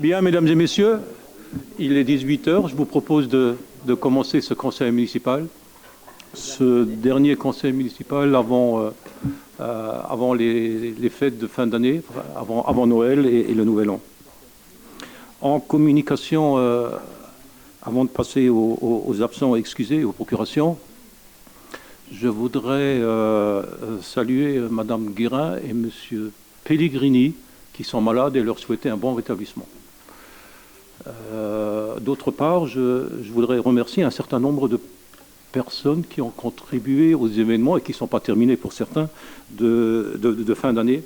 Bien, mesdames et messieurs, il est 18 heures. Je vous propose de commencer ce conseil municipal. Ce dernier conseil municipal avant les fêtes de fin d'année, avant Noël et le Nouvel An. En communication, avant de passer aux absents excusés, aux procurations, je voudrais saluer Madame Guérin et Monsieur Pellegrini, qui sont malades, et leur souhaiter un bon rétablissement. D'autre part, je voudrais remercier un certain nombre de personnes qui ont contribué aux événements et qui ne sont pas terminés pour certains de fin d'année.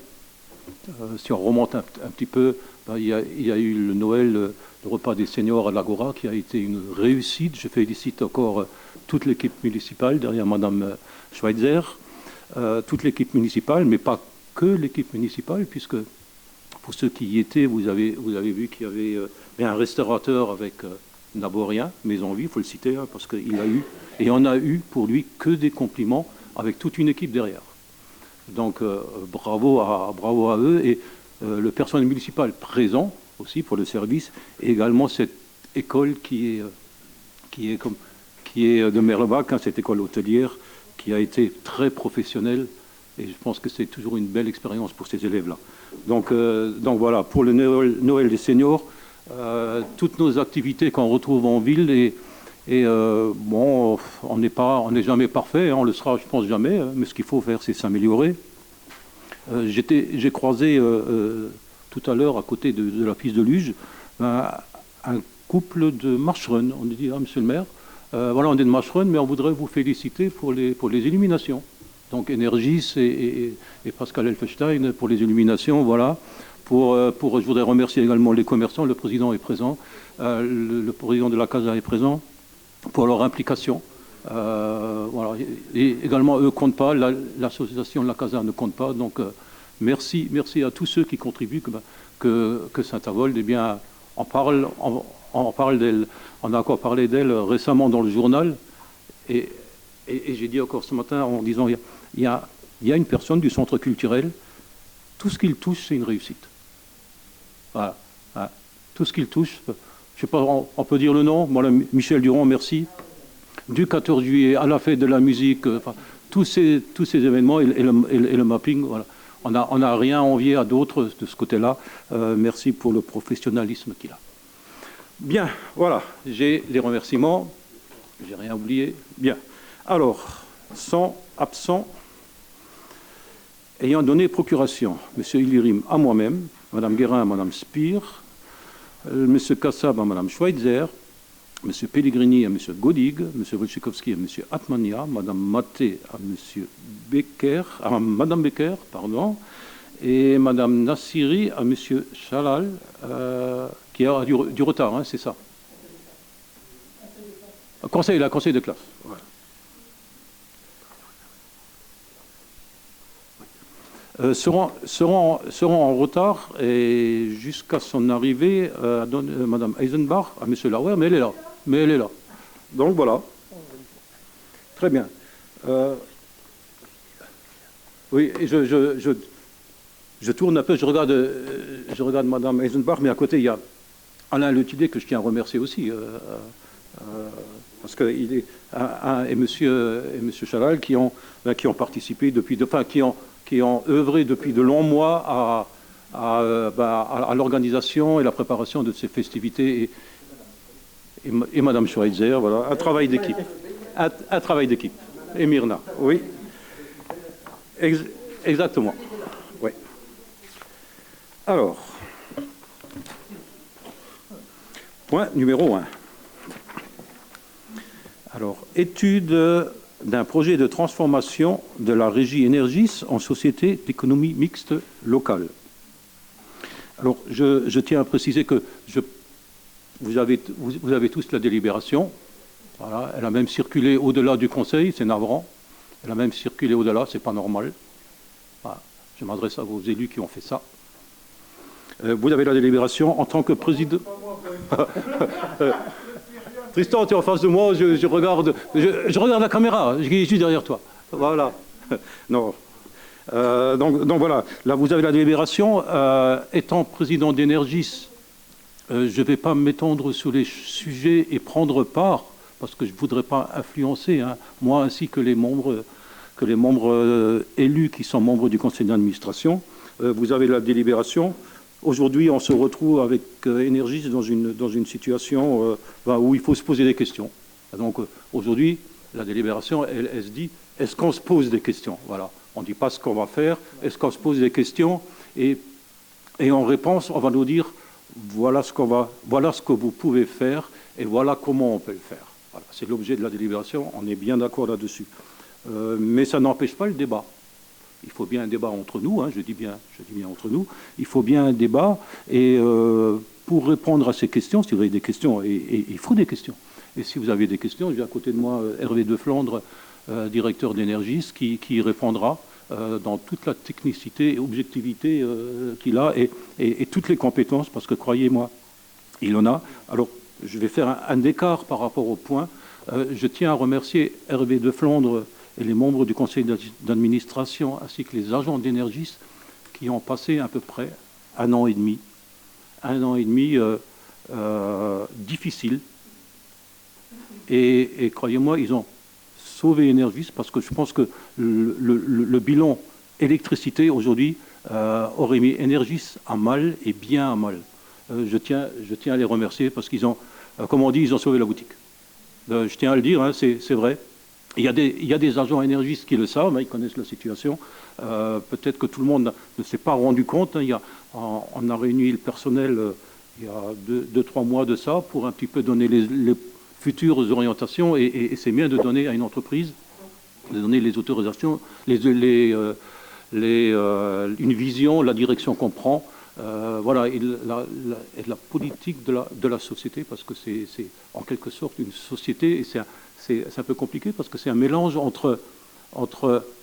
Si on remonte un petit peu, il y a eu le Noël, le repas des seniors à l'Agora qui a été une réussite. Je félicite encore toute l'équipe municipale derrière Madame Schweitzer, toute l'équipe municipale, mais pas que l'équipe municipale, puisque pour ceux qui y étaient, vous avez vu qu'il y avait un restaurateur avec d'abord rien, Maison Vie, il faut le citer, hein, parce qu'il a eu, et on a eu pour lui que des compliments avec toute une équipe derrière. Donc bravo à eux, et le personnel municipal présent aussi pour le service, et également cette école qui est de Merlebach, hein, cette école hôtelière qui a été très professionnelle, et je pense que c'est toujours une belle expérience pour ces élèves-là. Donc voilà, pour le Noël des seniors, toutes nos activités qu'on retrouve en ville, bon, on n'est jamais parfait, hein, on le sera, je pense, jamais, mais ce qu'il faut faire, c'est s'améliorer. J'ai croisé tout à l'heure, à côté de la piste de luge, un couple de marcherunnes. On a dit, ah, monsieur le maire, voilà, on est de marcherunnes, mais on voudrait vous féliciter pour les illuminations. Donc Energis et Pascal Elfenstein pour les illuminations, voilà. Je voudrais remercier également les commerçants, le président est présent, le président de la CASA est présent, pour leur implication. Voilà. Et également, eux ne comptent pas, l'association de la CASA ne compte pas, donc merci à tous ceux qui contribuent, que Saint-Avold, eh bien, on parle d'elle, on a encore parlé d'elle récemment dans le journal, et j'ai dit encore ce matin en disant, il y a une personne du centre culturel, tout ce qu'il touche, c'est une réussite. Voilà. Tout ce qu'il touche, je ne sais pas, on peut dire le nom, voilà, Michel Durand, merci. Du 14 juillet à la fête de la musique, enfin, tous ces événements et le mapping, voilà. On n'a rien à envier à d'autres de ce côté-là. Merci pour le professionnalisme qu'il a. Bien, voilà, j'ai les remerciements, j'ai rien oublié. Bien, alors, sans absent, ayant donné procuration, M. Illirim à moi-même, Mme Guérin à Mme Spire, M. Kassab à Mme Schweitzer, M. Pellegrini à M. Godig, M. Wojciechowski à M. Atmania, Mme Maté à M. Becker, à Mme Becker, pardon, et Mme Nassiri à M. Chalal, qui a du retard, hein, c'est ça. Conseil de classe. Voilà. Seront en retard et jusqu'à son arrivée Mme Eisenbach à M. Lauer, mais elle est là. Donc voilà. Très bien. Oui, je tourne un peu, je regarde Mme Eisenbach, mais à côté il y a Alain Letillet que je tiens à remercier aussi, parce qu'il est et M. Chalal qui ont participé qui ont œuvré depuis de longs mois à l'organisation et la préparation de ces festivités, et Mme Schweitzer, voilà, un travail d'équipe. Un travail d'équipe. Et Myrna, oui. Exactement. Oui. Alors, point numéro 1. Alors, étude d'un projet de transformation de la régie Energis en société d'économie mixte locale. Alors, je tiens à préciser que vous avez tous la délibération. Voilà, elle a même circulé au-delà du Conseil, c'est navrant. Elle a même circulé au-delà, c'est pas normal. Voilà, je m'adresse à vos élus qui ont fait ça. Vous avez la délibération en tant que président. Tristan, tu es en face de moi, je regarde la caméra, je suis derrière toi. Voilà. Non. Donc voilà, là vous avez la délibération. Étant président d'Energis, Je ne vais pas m'étendre sur les sujets et prendre part, parce que je ne voudrais pas influencer, hein, moi ainsi que les membres, élus qui sont membres du conseil d'administration. Vous avez la délibération. Aujourd'hui, on se retrouve avec Energis dans une situation où il faut se poser des questions. Donc aujourd'hui, la délibération, elle se dit, est-ce qu'on se pose des questions? Voilà. On ne dit pas ce qu'on va faire, est-ce qu'on se pose des questions? Et en réponse, on va nous dire, voilà ce que vous pouvez faire et voilà comment on peut le faire. Voilà. C'est l'objet de la délibération, on est bien d'accord là-dessus. Mais ça n'empêche pas le débat. Il faut bien un débat entre nous, hein, je dis bien entre nous. Il faut bien un débat et pour répondre à ces questions, si vous avez des questions, et il faut des questions. Et si vous avez des questions, j'ai à côté de moi Hervé de Flandre, directeur d'Energis, qui répondra dans toute la technicité et objectivité qu'il a et toutes les compétences, parce que croyez-moi, il en a. Alors, je vais faire un écart par rapport au point. Je tiens à remercier Hervé de Flandre et les membres du conseil d'administration, ainsi que les agents d'Energis, qui ont passé à peu près un an et demi difficile. Et croyez-moi, ils ont sauvé Energis, parce que je pense que le bilan électricité aujourd'hui aurait mis Energis à mal et bien à mal. Je tiens à les remercier parce qu'ils ont, comme on dit, ils ont sauvé la boutique. Je tiens à le dire, hein, c'est vrai. Il y a des agents Energis qui le savent, hein, ils connaissent la situation. Peut-être que tout le monde ne s'est pas rendu compte. Hein, on a réuni le personnel il y a 2-3 mois de ça pour un petit peu donner les futures orientations et c'est bien de donner à une entreprise, de donner les autorisations, une vision, la direction qu'on prend, voilà, et la politique de la société, parce que c'est en quelque sorte une société, et c'est un peu compliqué parce que c'est un mélange entre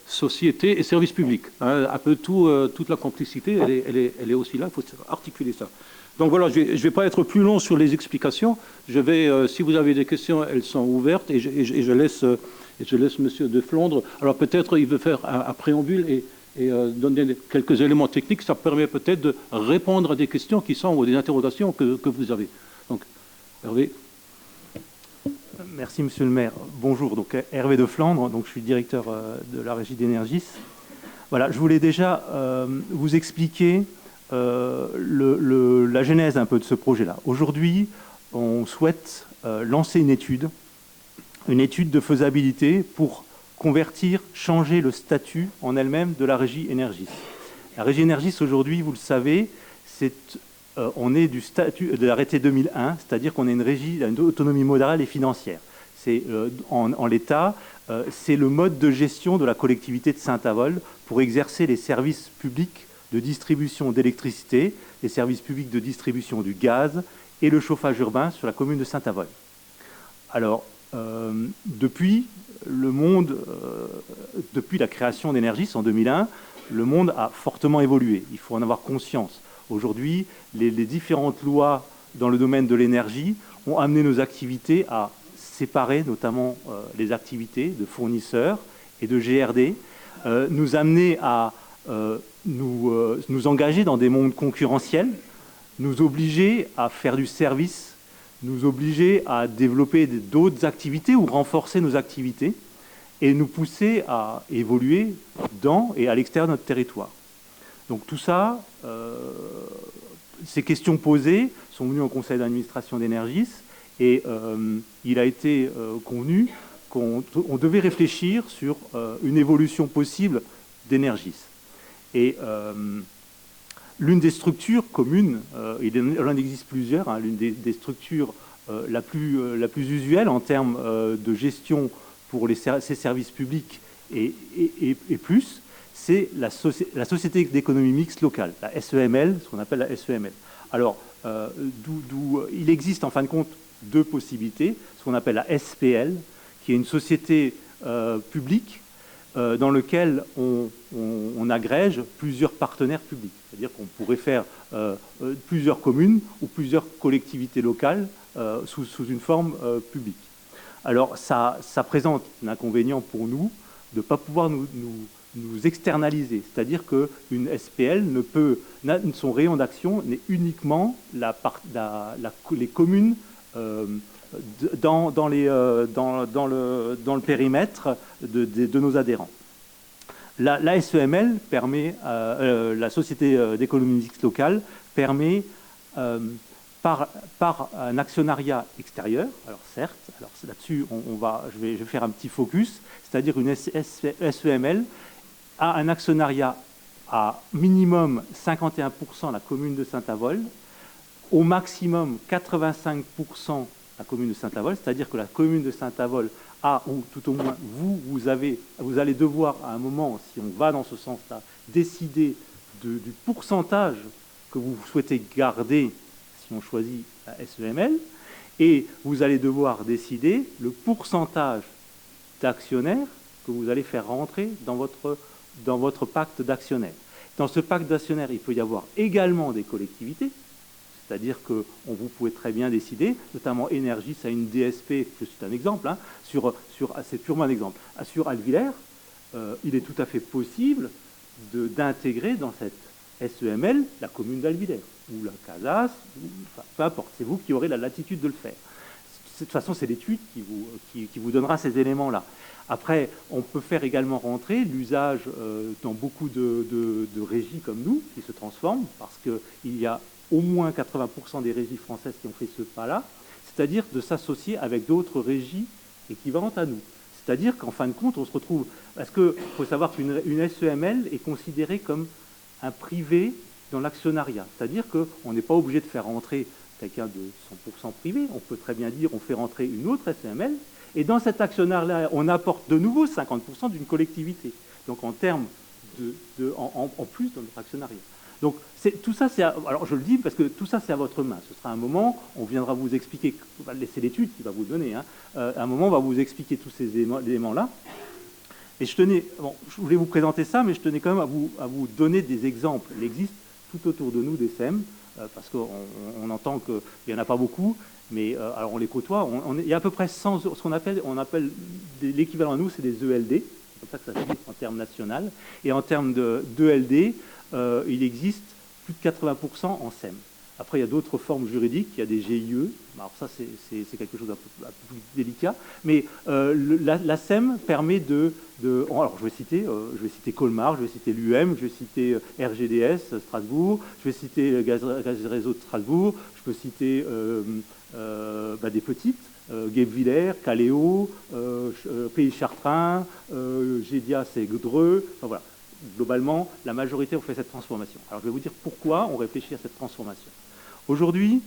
société et service public. Hein, un peu toute la complicité, elle est aussi là, il faut articuler ça. Donc voilà, je ne vais pas être plus long sur les explications. Si vous avez des questions, elles sont ouvertes et je laisse M. de Flandre. Alors peut-être il veut faire un préambule et donner quelques éléments techniques. Ça permet peut-être de répondre à des questions qui sont ou des interrogations que vous avez. Donc, Hervé. Merci, Monsieur le maire. Bonjour, donc Hervé de Flandre, donc je suis directeur de la régie d'Energis. Voilà, je voulais déjà vous expliquer la genèse un peu de ce projet-là. Aujourd'hui, on souhaite lancer une étude de faisabilité pour convertir, changer le statut en elle-même de la régie Energis. La régie Energis, aujourd'hui, vous le savez, on est du statut de l'arrêté 2001, c'est-à-dire qu'on est une régie à une autonomie morale et financière. En l'état, c'est le mode de gestion de la collectivité de Saint-Avold pour exercer les services publics de distribution d'électricité, les services publics de distribution du gaz et le chauffage urbain sur la commune de Saint-Avold. Alors, depuis la création d'Energis en 2001, le monde a fortement évolué. Il faut en avoir conscience. Aujourd'hui, les différentes lois dans le domaine de l'énergie ont amené nos activités à séparer notamment les activités de fournisseurs et de GRD, nous amener à nous engager dans des mondes concurrentiels, nous obliger à faire du service, nous obliger à développer d'autres activités ou renforcer nos activités et nous pousser à évoluer dans et à l'extérieur de notre territoire. Donc tout ça, ces questions posées sont venues au conseil d'administration d'Energis et il a été convenu qu'on devait réfléchir sur une évolution possible d'Energis. Et l'une des structures communes, il en existe plusieurs, hein, l'une des structures la plus usuelle en termes de gestion pour ces services publics et plus, c'est la Société d'économie mixte locale, la SEML, ce qu'on appelle la SEML. Alors, il existe en fin de compte deux possibilités, ce qu'on appelle la SPL, qui est une société publique dans laquelle on agrège plusieurs partenaires publics. C'est-à-dire qu'on pourrait faire plusieurs communes ou plusieurs collectivités locales sous une forme publique. Alors, ça présente un inconvénient pour nous de ne pas pouvoir nous nous externaliser. C'est-à-dire qu'une SPL son rayon d'action n'est uniquement les communes dans le périmètre de nos adhérents. La SEML permet, la Société d'économie mixte locale, permet par un actionnariat extérieur, alors certes, alors là-dessus je vais faire un petit focus, c'est-à-dire une SEML a un actionnariat à minimum 51% la commune de Saint-Avold, au maximum 85% la commune de Saint-Avold, c'est-à-dire que la commune de Saint-Avold a, ou tout au moins vous allez devoir à un moment, si on va dans ce sens-là, décider du pourcentage que vous souhaitez garder si on choisit la SEML, et vous allez devoir décider le pourcentage d'actionnaires que vous allez faire rentrer dans votre pacte d'actionnaires. Dans ce pacte d'actionnaires, il peut y avoir également des collectivités, c'est-à-dire que vous pouvez très bien décider, notamment Énergie, ça a une DSP, je cite un exemple, hein, c'est purement un exemple, sur Altvillers, il est tout à fait possible d'intégrer dans cette SEML la commune d'Altvillers, ou la Casas, enfin, peu importe, c'est vous qui aurez la latitude de le faire. De toute façon, c'est l'étude qui vous donnera ces éléments-là. Après, on peut faire également rentrer l'usage dans beaucoup de régies comme nous, qui se transforment, parce qu'il y a au moins 80% des régies françaises qui ont fait ce pas-là, c'est-à-dire de s'associer avec d'autres régies équivalentes à nous. C'est-à-dire qu'en fin de compte, on se retrouve... Parce qu'il faut savoir qu'une SEML est considérée comme un privé dans l'actionnariat. C'est-à-dire qu'on n'est pas obligé de faire rentrer quelqu'un de 100% privé. On peut très bien dire on fait rentrer une autre SEML, et dans cet actionnariat, on apporte de nouveau 50% d'une collectivité. Donc en termes en plus dans notre actionnariat. Donc tout ça, alors je le dis parce que tout ça c'est à votre main. Ce sera un moment, on viendra vous expliquer, on va laisser l'étude qui va vous donner, hein, un moment on va vous expliquer tous ces éléments-là. Et je voulais vous présenter ça, mais je tenais quand même à vous donner des exemples. Il existe tout autour de nous des SEM, parce qu'on entend qu'il n'y en a pas beaucoup, mais alors on les côtoie. Il y a à peu près 100, ce qu'on appelle l'équivalent à nous, c'est des ELD, c'est comme ça que ça se dit en termes national. Et en termes d'ELD, il existe plus de 80% en SEM. Après, il y a d'autres formes juridiques, il y a des GIE, alors ça c'est quelque chose d'un peu plus délicat, mais la SEM permet alors je vais citer Colmar, je vais citer l'UM, je vais citer RGDS Strasbourg, je vais citer Gaz Réseau de Strasbourg, je peux citer des petites, Guebwiller, Caléo, Pays Chartrain, Gédia c'est Dreux, enfin voilà. Globalement, la majorité ont fait cette transformation. Alors je vais vous dire pourquoi on réfléchit à cette transformation. Aujourd'hui,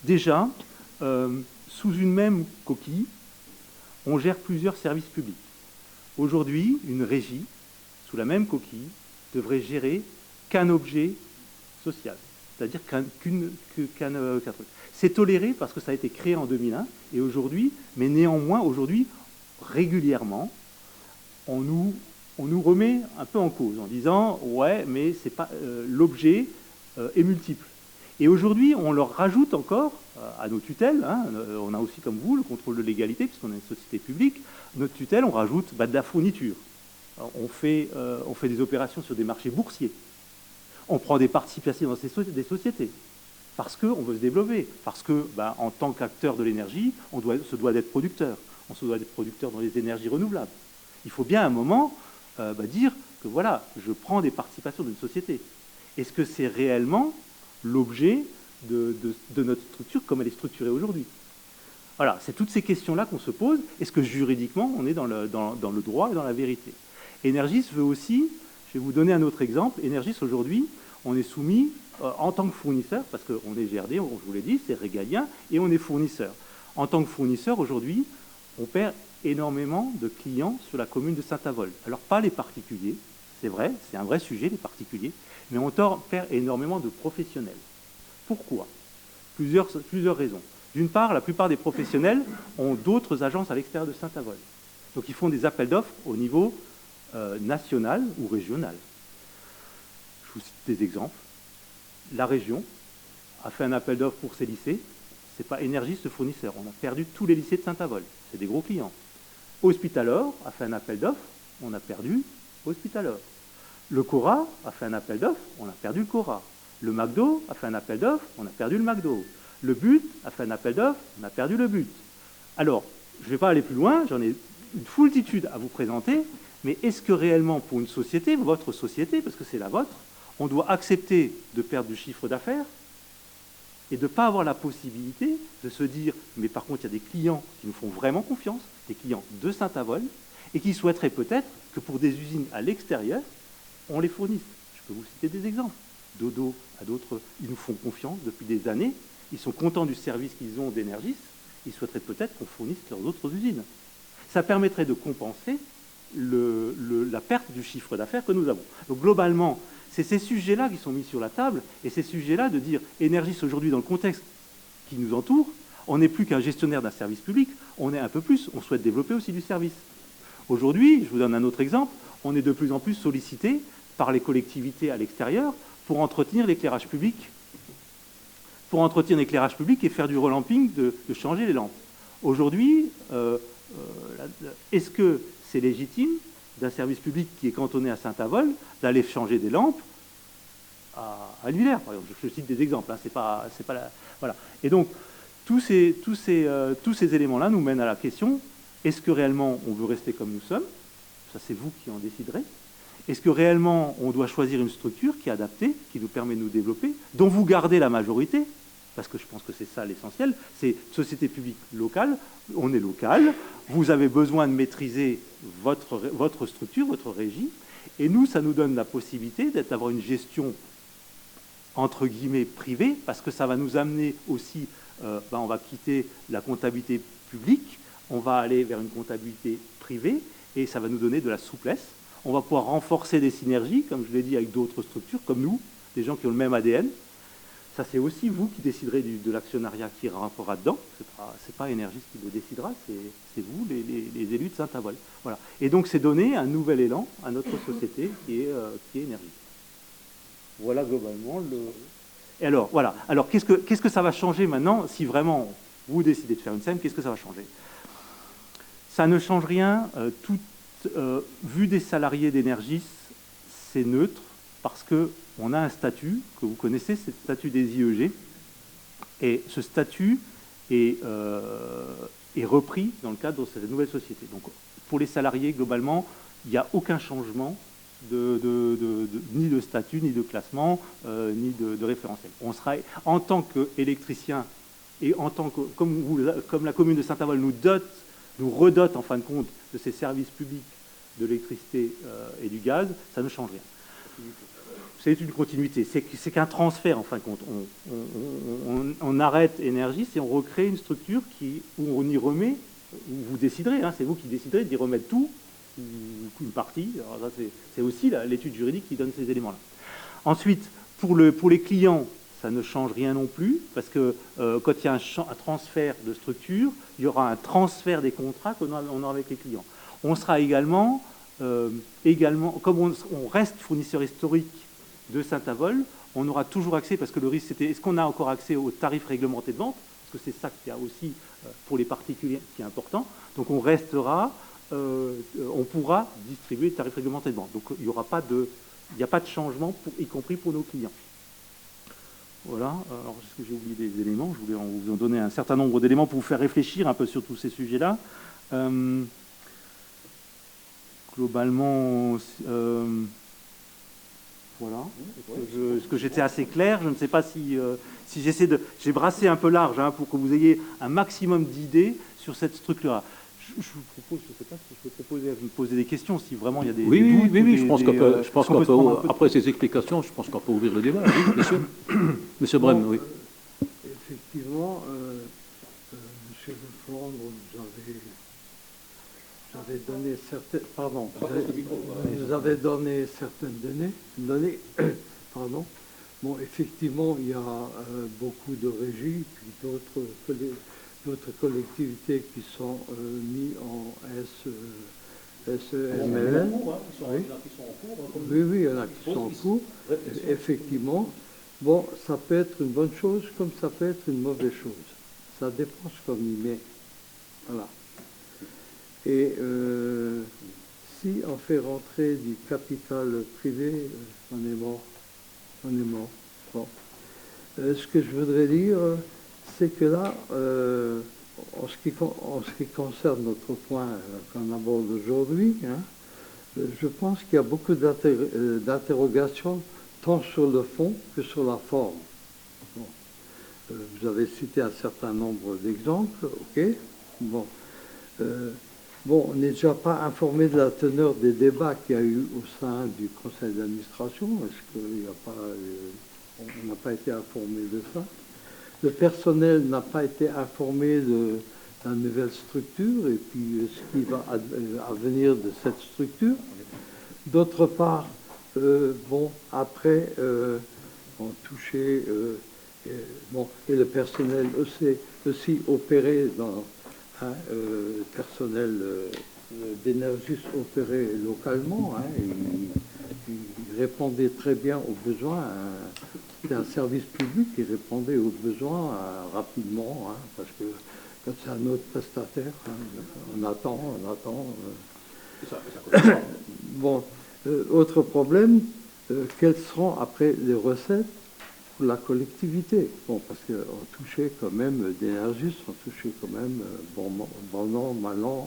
déjà, sous une même coquille, on gère plusieurs services publics. Aujourd'hui, une régie, sous la même coquille, devrait gérer qu'un objet social, c'est-à-dire qu'un truc. C'est toléré parce que ça a été créé en 2001, et aujourd'hui, mais néanmoins, aujourd'hui, régulièrement, on nous remet un peu en cause en disant « ouais, mais c'est pas l'objet est multiple ». Et aujourd'hui, on leur rajoute encore à nos tutelles, hein, on a aussi comme vous le contrôle de légalité, puisqu'on est une société publique, notre tutelle, on rajoute de la fourniture. Alors, on fait des opérations sur des marchés boursiers. On prend des participations dans des sociétés, parce qu'on veut se développer, parce que, en tant qu'acteur de l'énergie, on se doit d'être producteur. On se doit d'être producteur dans les énergies renouvelables. Il faut bien à un moment dire que voilà, je prends des participations d'une société. Est-ce que c'est réellement l'objet de notre structure comme elle est structurée aujourd'hui? Voilà, c'est toutes ces questions-là qu'on se pose. Est-ce que juridiquement, on est dans le droit et dans la vérité? Energis veut aussi, je vais vous donner un autre exemple, Energis aujourd'hui, on est soumis en tant que fournisseur, parce qu'on est GRD, je vous l'ai dit, c'est régalien, et on est fournisseur. En tant que fournisseur, aujourd'hui, on perd énormément de clients sur la commune de Saint-Avold. Alors pas les particuliers, c'est vrai, c'est un vrai sujet, les particuliers, mais on perd énormément de professionnels. Pourquoi? Plusieurs raisons. D'une part, la plupart des professionnels ont d'autres agences à l'extérieur de Saint-Avold. Donc ils font des appels d'offres au niveau national ou régional. Je vous cite des exemples. La région a fait un appel d'offres pour ses lycées. Ce n'est pas Energis le fournisseur. On a perdu tous les lycées de Saint-Avold. C'est des gros clients. Hospitalor a fait un appel d'offres. On a perdu hospitalière. Le Cora a fait un appel d'offres, on a perdu le Cora. Le McDo a fait un appel d'offres, on a perdu le McDo. Le But a fait un appel d'offres, on a perdu le But. Alors, je ne vais pas aller plus loin, j'en ai une foultitude à vous présenter, mais est-ce que réellement pour une société, votre société, parce que c'est la vôtre, on doit accepter de perdre du chiffre d'affaires et de ne pas avoir la possibilité de se dire, mais par contre, il y a des clients qui nous font vraiment confiance, des clients de Saint-Avold, et qui souhaiteraient peut-être que pour des usines à l'extérieur, on les fournisse. Je peux vous citer des exemples. Dodo, à d'autres, ils nous font confiance depuis des années, ils sont contents du service qu'ils ont d'Energis, ils souhaiteraient peut-être qu'on fournisse leurs autres usines. Ça permettrait de compenser la perte du chiffre d'affaires que nous avons. Donc globalement, c'est ces sujets-là qui sont mis sur la table, et ces sujets-là de dire Energis aujourd'hui dans le contexte qui nous entoure, on n'est plus qu'un gestionnaire d'un service public, on est un peu plus, on souhaite développer aussi du service. Aujourd'hui, je vous donne un autre exemple, on est de plus en plus sollicité par les collectivités à l'extérieur pour entretenir l'éclairage public. Pour entretenir l'éclairage public et faire du relamping, de changer les lampes. Aujourd'hui, est-ce que c'est légitime d'un service public qui est cantonné à Saint-Avold d'aller changer des lampes à Villers, par exemple? Je cite des exemples, hein, c'est pas voilà. Et donc, tous ces éléments-là nous mènent à la question, est-ce que réellement on veut rester comme nous sommes? Ça, c'est vous qui en déciderez. Est-ce que réellement on doit choisir une structure qui est adaptée, qui nous permet de nous développer, dont vous gardez la majorité? Parce que je pense que c'est ça l'essentiel, c'est société publique locale, on est local, vous avez besoin de maîtriser votre structure, votre régie, et nous, ça nous donne la possibilité d'avoir une gestion entre guillemets privée, parce que ça va nous amener aussi, on va quitter la comptabilité publique, on va aller vers une comptabilité privée, et ça va nous donner de la souplesse. On va pouvoir renforcer des synergies, comme je l'ai dit, avec d'autres structures, comme nous, des gens qui ont le même ADN. Ça, c'est aussi vous qui déciderez de l'actionnariat qui rentrera dedans. C'est pas Energis qui le décidera, c'est vous, les élus de Saint-Avold. Voilà. Et donc, c'est donner un nouvel élan à notre société qui est Energis. Voilà globalement le... Et alors, voilà. Alors, qu'est-ce que ça va changer maintenant si vraiment vous décidez de faire une SEM? Qu'est-ce que ça va changer? Ça ne change rien. Vu des salariés d'Energis, c'est neutre parce qu'on a un statut que vous connaissez, c'est le statut des IEG. Et ce statut est repris dans le cadre de cette nouvelle société. Donc, pour les salariés, globalement, il n'y a aucun changement ni de statut, ni de classement, ni de référentiel. On sera, en tant qu'électricien, et en tant que, comme la commune de Saint-Avold nous redote en fin de compte de ces services publics de l'électricité et du gaz, ça ne change rien. C'est une continuité, c'est qu'un transfert en fin de compte. On arrête Energis et on recrée une structure où on y remet, où vous déciderez, hein, c'est vous qui déciderez d'y remettre tout, ou une partie. Alors ça, c'est aussi l'étude juridique qui donne ces éléments-là. Ensuite, pour les clients, ça ne change rien non plus, parce que quand il y a un transfert de structure, il y aura un transfert des contrats qu'on aura avec les clients. On sera également comme on reste fournisseur historique de Saint-Avold, on aura toujours accès, parce que le risque c'était, est-ce qu'on a encore accès aux tarifs réglementés de vente? Parce que c'est ça qu'il y a aussi pour les particuliers qui est important. Donc on restera, on pourra distribuer les tarifs réglementés de vente. Donc il n'y a pas de changement, y compris pour nos clients. Voilà, alors est-ce que j'ai oublié des éléments? Je voulais vous en donner un certain nombre d'éléments pour vous faire réfléchir un peu sur tous ces sujets-là. Globalement, voilà. Est-ce que j'étais assez clair? Je ne sais pas si j'ai brassé un peu large hein, pour que vous ayez un maximum d'idées sur cette structure-là. Je vous propose, je ne sais pas si je peux proposer à vous poser des questions, si vraiment il y a des... Oui, je pense qu'on peut, après ces explications, je pense qu'on peut ouvrir le débat. Oui, monsieur. Monsieur Brem, oui. Effectivement, monsieur Lefort, vous avez donné certaines données, pardon. Bon, effectivement, il y a beaucoup de régies, puis d'autres collectivités qui sont mises en SEML. Oui, il y en a qui sont en cours. Effectivement, bon, ça peut être une bonne chose comme ça peut être une mauvaise chose. Ça dépend ce qu'on y met. Voilà. Et si on fait rentrer du capital privé, on est mort. On est mort. Bon. Ce que je voudrais dire, c'est que là, en ce qui concerne notre point qu'on aborde aujourd'hui, je pense qu'il y a beaucoup d'interrogations, tant sur le fond que sur la forme. Bon. Vous avez cité un certain nombre d'exemples, ok. Bon. Bon, on n'est déjà pas informé de la teneur des débats qu'il y a eu au sein du conseil d'administration. Est-ce qu'il n'y a pas, on n'a pas été informé de ça. Le personnel n'a pas été informé de la nouvelle structure et puis ce qui va advenir de cette structure. D'autre part, bon, après, on touchait, bon, et le personnel aussi opéré dans le personnel d'Energis opéré localement. Il répondait très bien aux besoins. C'était un service public qui répondait aux besoins rapidement, parce que quand c'est un autre prestataire, on attend. Bon, autre problème, quelles seront après les recettes pour la collectivité? Bon, parce qu'on touchait quand même d'Energis, on touchait quand même, bon an, mal an,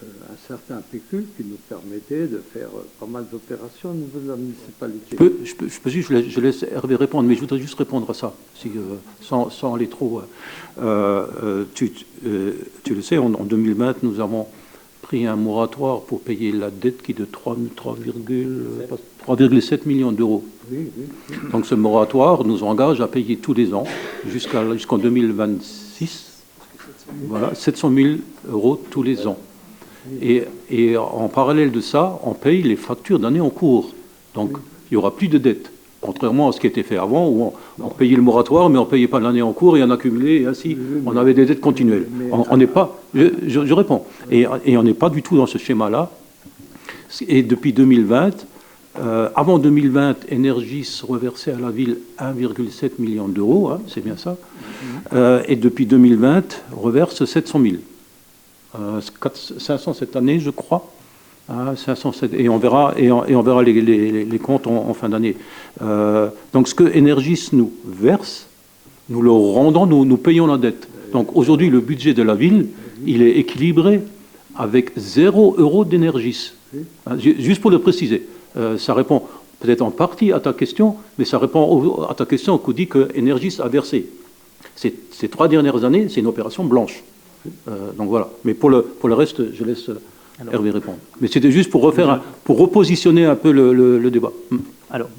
un certain pécule qui nous permettait de faire pas mal d'opérations au niveau de la municipalité. Je laisse Hervé répondre, mais je voudrais juste répondre à ça, sans aller trop. Tu le sais, en 2020, nous avons pris un moratoire pour payer la dette qui est de 3,7 millions d'euros. Oui. Donc ce moratoire nous engage à payer tous les ans jusqu'en 2026. Voilà, 700 000 euros tous les ans. Et en parallèle de ça, on paye les factures d'année en cours. Donc, il n'y aura plus de dette. Contrairement à ce qui était fait avant, où on payait le moratoire, mais on ne payait pas l'année en cours, et on accumulait, et ainsi, on avait des dettes continuelles. On n'est pas... Je réponds. Et on n'est pas du tout dans ce schéma-là. Et depuis 2020, avant 2020, Energis reversait à la ville 1,7 million d'euros, c'est bien ça. Et depuis 2020, reverse 700 000. 500 cette année, je crois. 507, et on verra les comptes en fin d'année. Donc ce que Energis nous verse, nous le rendons, nous payons la dette. Donc aujourd'hui, le budget de la ville, il est équilibré avec 0 € d'Energis. Juste pour le préciser, ça répond peut-être en partie à ta question, mais ça répond à ta question qu'on dit que Energis a versé. Ces 3 dernières années, c'est une opération blanche. Donc voilà. Mais pour le reste, je laisse Hervé répondre. Mais c'était juste pour repositionner un peu le débat. Alors,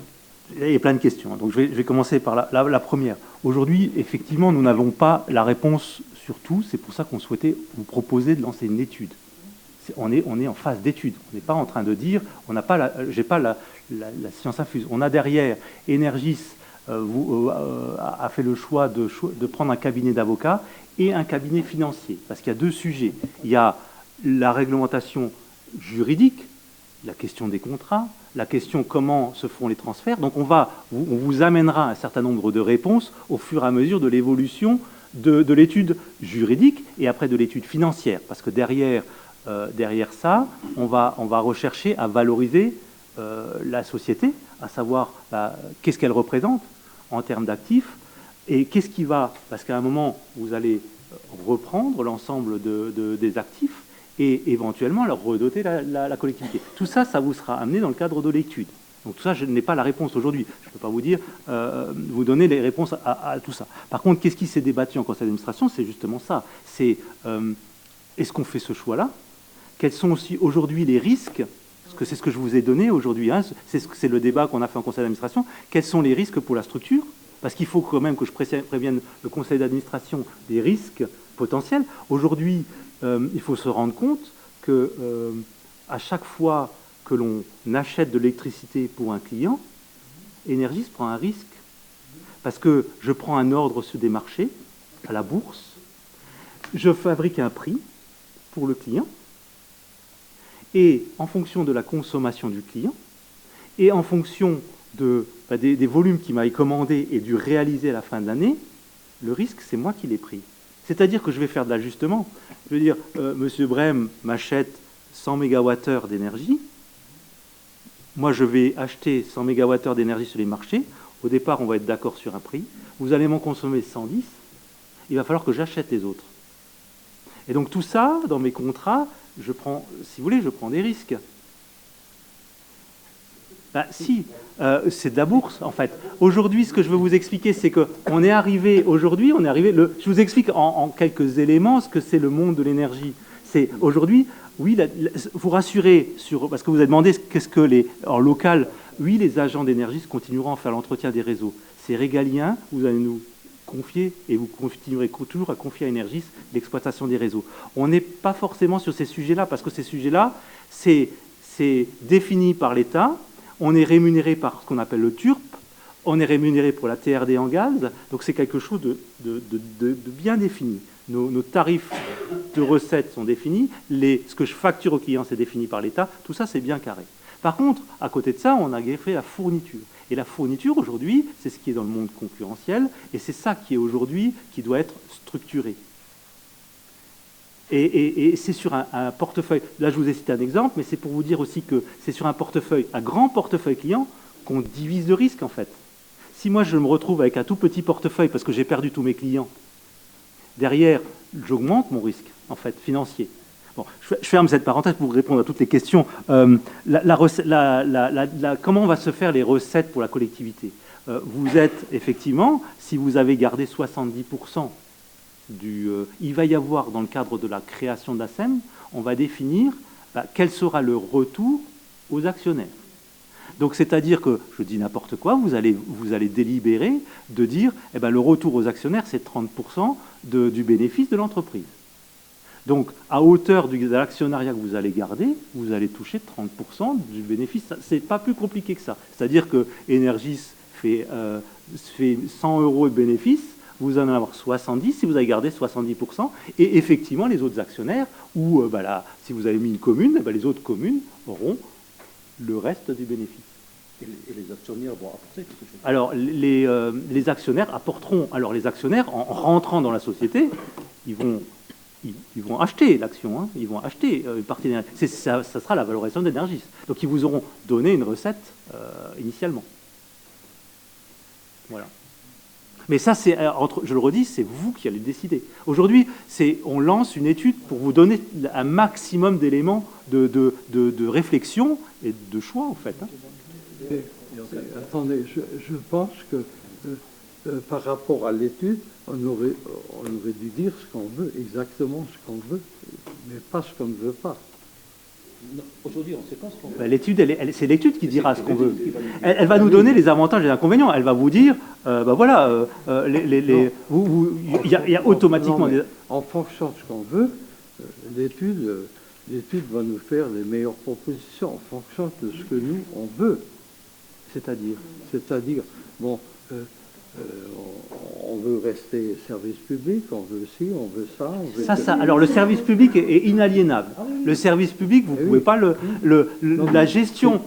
il y a plein de questions. Donc je vais commencer par la première. Aujourd'hui, effectivement, nous n'avons pas la réponse sur tout. C'est pour ça qu'on souhaitait vous proposer de lancer une étude. On est en phase d'étude. On n'est pas en train de dire, j'ai pas la science infuse. On a derrière Energis a fait le choix de prendre un cabinet d'avocats et un cabinet financier. Parce qu'il y a 2 sujets. Il y a la réglementation juridique, la question des contrats, la question comment se font les transferts. Donc on vous amènera un certain nombre de réponses au fur et à mesure de l'évolution de l'étude juridique et après de l'étude financière. Parce que derrière ça, on va rechercher à valoriser la société, à savoir qu'est-ce qu'elle représente en termes d'actifs et qu'est-ce qui va, parce qu'à un moment, vous allez reprendre l'ensemble des actifs et éventuellement leur redoter la collectivité. Tout ça, ça vous sera amené dans le cadre de l'étude. Donc tout ça, je n'ai pas la réponse aujourd'hui. Je ne peux pas vous dire, vous donner les réponses à tout ça. Par contre, qu'est-ce qui s'est débattu en conseil d'administration? C'est justement ça. C'est est-ce qu'on fait ce choix-là? Quels sont aussi aujourd'hui les risques? Parce que c'est ce que je vous ai donné aujourd'hui. C'est le débat qu'on a fait en conseil d'administration. Quels sont les risques pour la structure? Parce qu'il faut quand même que je prévienne le conseil d'administration des risques potentiels. Aujourd'hui, il faut se rendre compte que à chaque fois que l'on achète de l'électricité pour un client, Energis prend un risque. Parce que je prends un ordre sur des marchés, à la bourse, je fabrique un prix pour le client, et en fonction de la consommation du client, et en fonction des volumes qu'il m'a commandés et du réalisé à la fin de l'année, le risque, c'est moi qui l'ai pris. C'est-à-dire que je vais faire de l'ajustement. Je veux dire, Monsieur Brem m'achète 100 MWh d'énergie. Moi, je vais acheter 100 MWh d'énergie sur les marchés. Au départ, on va être d'accord sur un prix. Vous allez m'en consommer 110. Il va falloir que j'achète les autres. Et donc tout ça, dans mes contrats, je prends, si vous voulez, je prends des risques. Ben, si, c'est de la bourse, en fait. Aujourd'hui, ce que je veux vous expliquer, c'est qu'on est arrivé, aujourd'hui, je vous explique en quelques éléments ce que c'est le monde de l'énergie. C'est aujourd'hui, oui, vous rassurez, parce que vous avez demandé qu'est-ce que en local, oui, les agents d'énergie continueront à faire l'entretien des réseaux. C'est régalien, vous allez nous confier, et vous continuerez toujours à confier à Énergis l'exploitation des réseaux. On n'est pas forcément sur ces sujets-là, parce que ces sujets-là, c'est défini par l'État. On est rémunéré par ce qu'on appelle le TURP, on est rémunéré pour la TRD en gaz, donc c'est quelque chose de bien défini. Nos tarifs de recettes sont définis, ce que je facture au client, c'est défini par l'État, tout ça, c'est bien carré. Par contre, à côté de ça, on a fait la fourniture. Et la fourniture, aujourd'hui, c'est ce qui est dans le monde concurrentiel, et c'est ça qui est aujourd'hui, qui doit être structuré. Et c'est sur un portefeuille, là je vous ai cité un exemple, mais c'est pour vous dire aussi que c'est sur un portefeuille, un grand portefeuille client, qu'on divise le risque en fait. Si moi je me retrouve avec un tout petit portefeuille parce que j'ai perdu tous mes clients, derrière j'augmente mon risque en fait financier. Bon, je ferme cette parenthèse pour répondre à toutes les questions. Comment va se faire les recettes pour la collectivité? Vous êtes effectivement, si vous avez gardé 70%, il va y avoir, dans le cadre de la création de la SEM, on va définir quel sera le retour aux actionnaires. Donc, c'est-à-dire que, je dis n'importe quoi, vous allez délibérer de dire, le retour aux actionnaires, c'est 30% du bénéfice de l'entreprise. Donc, à hauteur de l'actionnariat que vous allez garder, vous allez toucher 30% du bénéfice. C'est pas plus compliqué que ça. C'est-à-dire que Énergis fait 100 € de bénéfice, vous en allez avoir 70 si vous avez gardé 70%, et effectivement, les autres actionnaires, ou si vous avez mis une commune, les autres communes auront le reste du bénéfice. Et les actionnaires vont apporter quelque chose. Alors, les actionnaires apporteront... Alors, les actionnaires, en rentrant dans la société, ils vont acheter l'action, hein, ils vont acheter une partie d'énergie. Ça sera la valorisation d'Énergis. Donc, ils vous auront donné une recette initialement. Voilà. Mais ça, je le redis, c'est vous qui allez décider. Aujourd'hui, on lance une étude pour vous donner un maximum d'éléments de réflexion et de choix, en fait. Hein. Attendez, je pense que par rapport à l'étude, on aurait dû dire ce qu'on veut, exactement ce qu'on veut, mais pas ce qu'on ne veut pas. Aujourd'hui, on ne sait pas ce qu'on veut. L'étude, c'est l'étude qui dira ce qu'on veut. Elle va nous donner les avantages et les inconvénients. Elle va vous dire, il y a automatiquement... En fonction de ce qu'on veut, l'étude va nous faire les meilleures propositions en fonction de ce que nous, on veut. C'est-à-dire, bon... on veut rester service public, on veut ci, on veut ça. Alors le service public est inaliénable. Le service public, vous ne pouvez pas la gestion.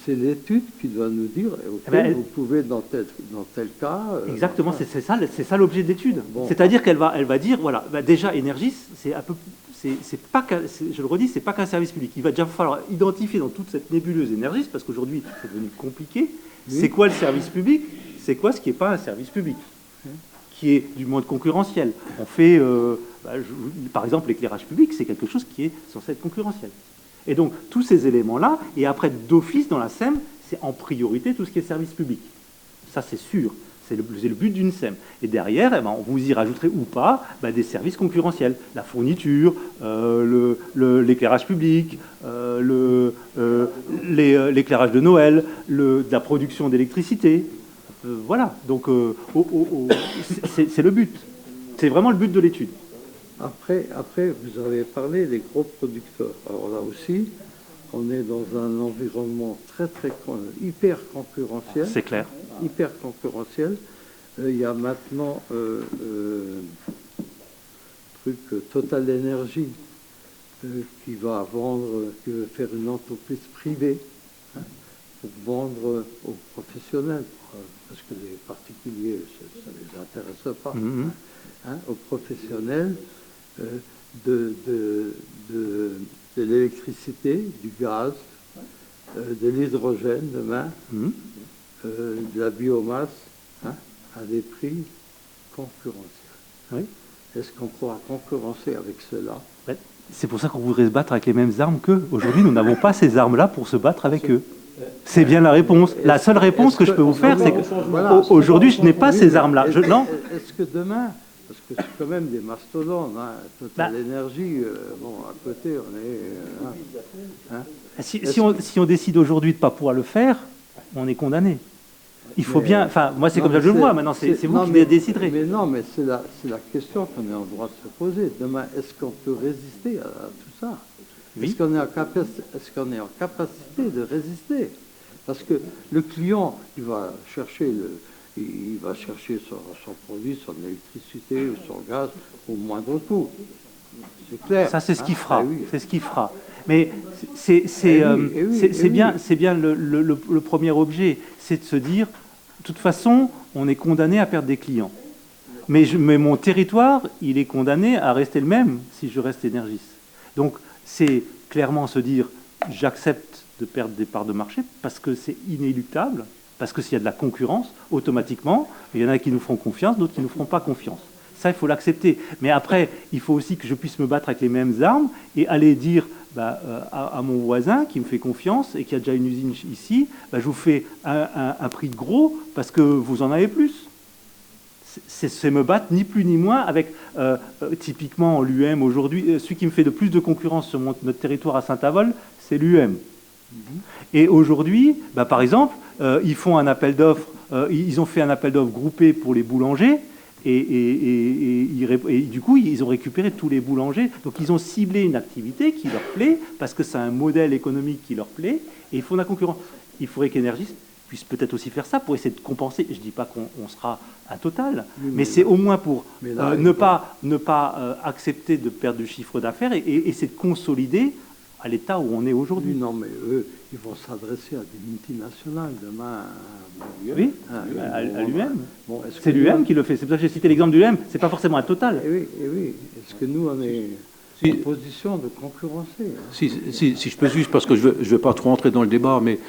C'est l'étude qui doit nous dire, vous pouvez dans tel cas... Exactement, c'est ça l'objet de l'étude. Bon. C'est-à-dire qu'elle va dire, voilà, déjà Énergis, c'est un peu... je le redis, c'est pas qu'un service public. Il va déjà falloir identifier dans toute cette nébuleuse Énergis, parce qu'aujourd'hui, c'est devenu compliqué. Oui. C'est quoi le service public? C'est quoi ce qui n'est pas un service public, qui est du monde concurrentiel? On fait, par exemple, l'éclairage public, c'est quelque chose qui est censé être concurrentiel. Et donc, tous ces éléments-là, et après, d'office, dans la SEM, c'est en priorité tout ce qui est service public. Ça, c'est sûr. C'est le but d'une SEM. Et derrière, vous y rajouterez ou pas des services concurrentiels. La fourniture, l'éclairage public, l'éclairage de Noël, de la production d'électricité. Voilà, donc c'est le but. C'est vraiment le but de l'étude. Après, vous avez parlé des gros producteurs. Alors là aussi, on est dans un environnement hyper concurrentiel. C'est clair. Hyper concurrentiel. Il y a maintenant Total Energy qui va faire une entreprise privée pour vendre aux professionnels. Parce que les particuliers, ça ne les intéresse pas, aux professionnels de l'électricité, du gaz, de l'hydrogène demain, de la biomasse, hein, à des prix concurrentiels. Oui. Est-ce qu'on pourra concurrencer avec cela? C'est pour ça qu'on voudrait se battre avec les mêmes armes qu'eux. Aujourd'hui, nous n'avons pas ces armes-là pour se battre avec eux. C'est bien la réponse. La seule réponse que je peux vous faire, c'est qu'aujourd'hui, je n'ai pas ces armes-là. Est-ce que demain, parce que c'est quand même des mastodontes, hein, Total Énergie, bon, à côté, on est... Si on décide aujourd'hui de ne pas pouvoir le faire, on est condamné. Il faut bien... Enfin, moi, c'est comme ça que je le vois. Maintenant, c'est vous qui déciderez. Mais non, mais c'est la question qu'on est en droit de se poser. Demain, est-ce qu'on peut résister à tout ça? Oui. Est-ce qu'on est en capacité de résister? Parce que le client, il va chercher son produit, son électricité ou son gaz au moindre coût. C'est clair. Ça, c'est ce qu'il fera. Oui. C'est ce qu'il fera. Mais c'est bien le premier objet, c'est de se dire, de toute façon, on est condamné à perdre des clients. Mais mon territoire, il est condamné à rester le même si je reste Énergis. Donc, c'est clairement se dire, j'accepte de perdre des parts de marché parce que c'est inéluctable, parce que s'il y a de la concurrence, automatiquement, il y en a qui nous feront confiance, d'autres qui ne nous feront pas confiance. Ça, il faut l'accepter. Mais après, il faut aussi que je puisse me battre avec les mêmes armes et aller dire à mon voisin qui me fait confiance et qui a déjà une usine ici, je vous fais un prix de gros parce que vous en avez plus. C'est me battre ni plus ni moins avec typiquement l'UM aujourd'hui. Celui qui me fait de plus de concurrence sur notre territoire à Saint-Avold, c'est l'UM. Et aujourd'hui, par exemple, ils font un appel d'offres, ils ont fait un appel d'offres groupé pour les boulangers. Et du coup, ils ont récupéré tous les boulangers. Donc, ils ont ciblé une activité qui leur plaît, parce que c'est un modèle économique qui leur plaît, et ils font de la concurrence. Il faudrait qu'Énergis puisse peut-être aussi faire ça pour essayer de compenser. Je ne dis pas qu'on sera à total, mais c'est au moins pour ne pas accepter de perdre du chiffre d'affaires et essayer de consolider à l'état où on est aujourd'hui. Non, mais eux, ils vont s'adresser à des multinationales demain. Oui, à l'UM. Bon, c'est l'UM qui le fait. C'est pour ça que j'ai cité l'exemple de l'UM. C'est pas forcément un total. Oui. Est-ce que nous, on est en position de concurrencer? Si je peux juste, parce que je ne veux pas trop entrer dans le débat, mais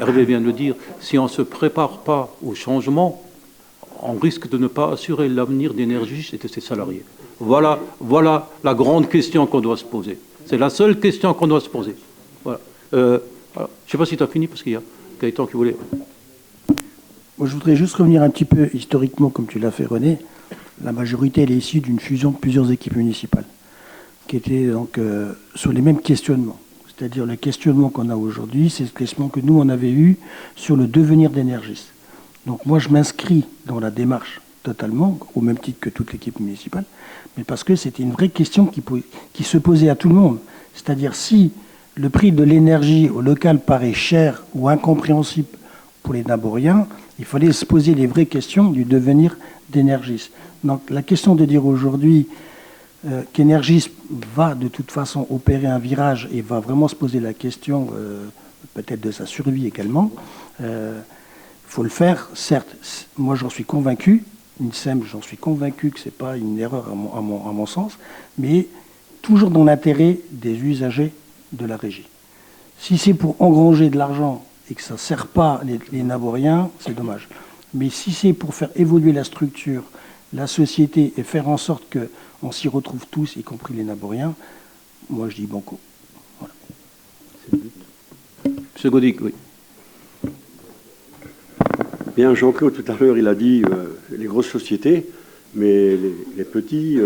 Hervé vient de le dire, si on ne se prépare pas au changement, on risque de ne pas assurer l'avenir d'Énergis et de ses salariés. Voilà la grande question qu'on doit se poser. C'est la seule question qu'on doit se poser. Voilà. Je ne sais pas si tu as fini, parce qu'il y a Gaëtan qui voulait... Moi, je voudrais juste revenir un petit peu historiquement, comme tu l'as fait, René. La majorité, elle est issue d'une fusion de plusieurs équipes municipales, qui étaient donc sur les mêmes questionnements. C'est-à-dire le questionnement qu'on a aujourd'hui, c'est le questionnement que nous, on avait eu sur le devenir d'Énergis. Donc moi, je m'inscris dans la démarche totalement, au même titre que toute l'équipe municipale, mais parce que c'était une vraie question qui se posait à tout le monde. C'est-à-dire si le prix de l'énergie au local paraît cher ou incompréhensible pour les Naboriens, il fallait se poser les vraies questions du devenir d'Énergis. Donc la question de dire aujourd'hui qu'Énergis va de toute façon opérer un virage et va vraiment se poser la question peut-être de sa survie également, il faut le faire, certes. Moi j'en suis convaincu, INSEM, j'en suis convaincu que ce n'est pas une erreur à mon sens, mais toujours dans l'intérêt des usagers de la régie. Si c'est pour engranger de l'argent et que ça ne sert pas les Naboriens, c'est dommage. Mais si c'est pour faire évoluer la structure, la société et faire en sorte qu'on s'y retrouve tous, y compris les Naboriens, moi je dis banco. Voilà. C'est le but. Monsieur Gaudic, oui. Bien, Jean-Claude, tout à l'heure, il a dit les grosses sociétés, mais les petits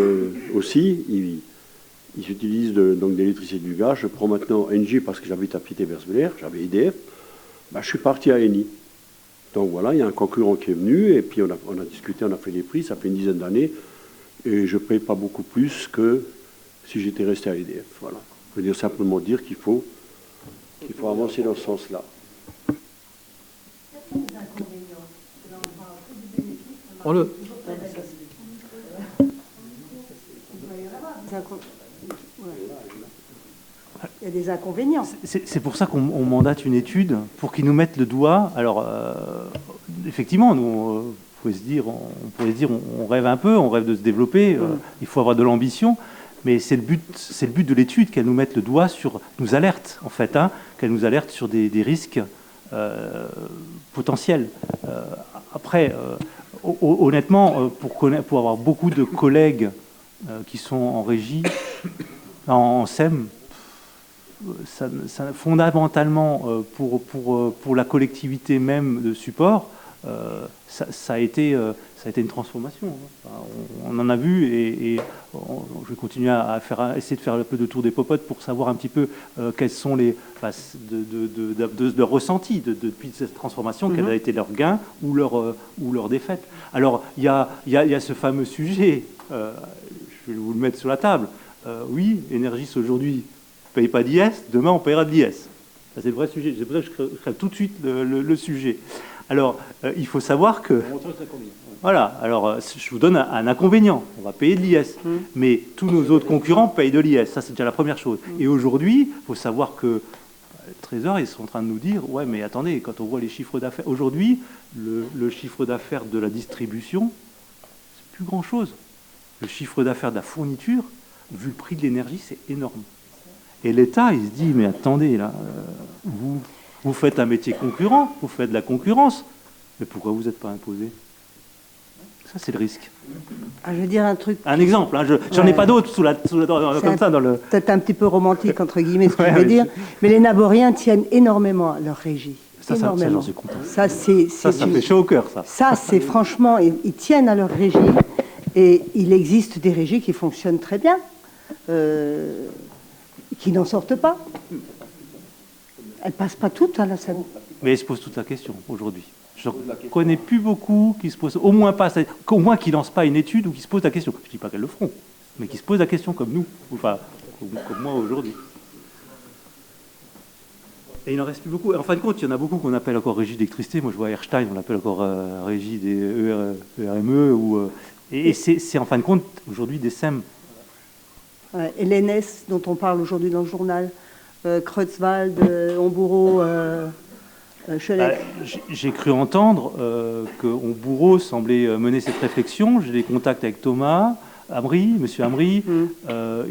aussi, ils utilisent donc de l'électricité et du gaz. Je prends maintenant Engie parce que j'habite à Pité-Versbelair, j'avais EDF. Je suis parti à Eni. Donc voilà, il y a un concurrent qui est venu, et puis on a discuté, on a fait les prix, ça fait une dizaine d'années, et je ne paye pas beaucoup plus que si j'étais resté à EDF. Voilà. Je veux dire simplement dire qu'il faut avancer dans ce sens-là. Il y a des inconvénients. C'est pour ça qu'on mandate une étude pour qu'ils nous mettent le doigt. Alors, effectivement, nous, on pourrait se dire, on rêve un peu, on rêve de se développer. Il faut avoir de l'ambition, Mais c'est le but de l'étude, qu'elle nous mette le doigt sur, nous alerte en fait, hein, qu'elle nous alerte sur des risques potentiels. Après, honnêtement, pour avoir beaucoup de collègues qui sont en régie, en SEM, fondamentalement, pour la collectivité même de support, ça a été une transformation. Enfin, on en a vu et je vais continuer à essayer de faire un peu de tour des popotes pour savoir un petit peu quels sont les de leur ressenti depuis cette transformation, quel a été leur gain ou leur défaite. Alors il y a ce fameux sujet, je vais vous le mettre sur la table. Oui, Energis aujourd'hui ne paye pas d'IS, demain on payera de l'IS. Ça, c'est le vrai sujet. C'est pour ça que je crée tout de suite le sujet. Alors, il faut savoir que... Voilà, alors je vous donne un inconvénient. On va payer de l'IS, mais tous nos autres concurrents payent de l'IS. Ça, c'est déjà la première chose. Et aujourd'hui, il faut savoir que le Trésor, ils sont en train de nous dire, ouais, mais attendez, quand on voit les chiffres d'affaires... Aujourd'hui, le chiffre d'affaires de la distribution, c'est plus grand-chose. Le chiffre d'affaires de la fourniture, vu le prix de l'énergie, c'est énorme. Et l'État, il se dit, mais attendez, là, vous faites un métier concurrent, vous faites de la concurrence, mais pourquoi vous n'êtes pas imposé? Ça, c'est le risque. Ah, je vais dire un truc. Un exemple, hein, j'en ai pas d'autres comme ça dans le... Peut-être un petit peu romantique, entre guillemets, ce que je vais dire, mais les Naboriens tiennent énormément à leur régie. Ça, j'en suis content. Ça fait chaud au cœur, ça. Ça, c'est franchement, ils tiennent à leur régie, et il existe des régies qui fonctionnent très bien, qui n'en sortent pas. Elles passent pas toutes à la scène. Mais elles se posent toute la question aujourd'hui. Je ne connais plus beaucoup qui se posent, au moins qui ne lancent pas une étude ou qui se posent la question. Je ne dis pas qu'elles le feront, mais qui se posent la question comme nous, enfin comme moi aujourd'hui. Et il n'en reste plus beaucoup. En fin de compte, il y en a beaucoup qu'on appelle encore régie d'électricité. Moi, je vois Erstein, on l'appelle encore régie des ERME. Et c'est en fin de compte aujourd'hui des SEM. Ouais, et l'ENS dont on parle aujourd'hui dans le journal, Creutzwald, Homburo, Cholet. J'ai cru entendre que Homburo semblait mener cette réflexion. J'ai des contacts avec Thomas Amri, monsieur Amri. De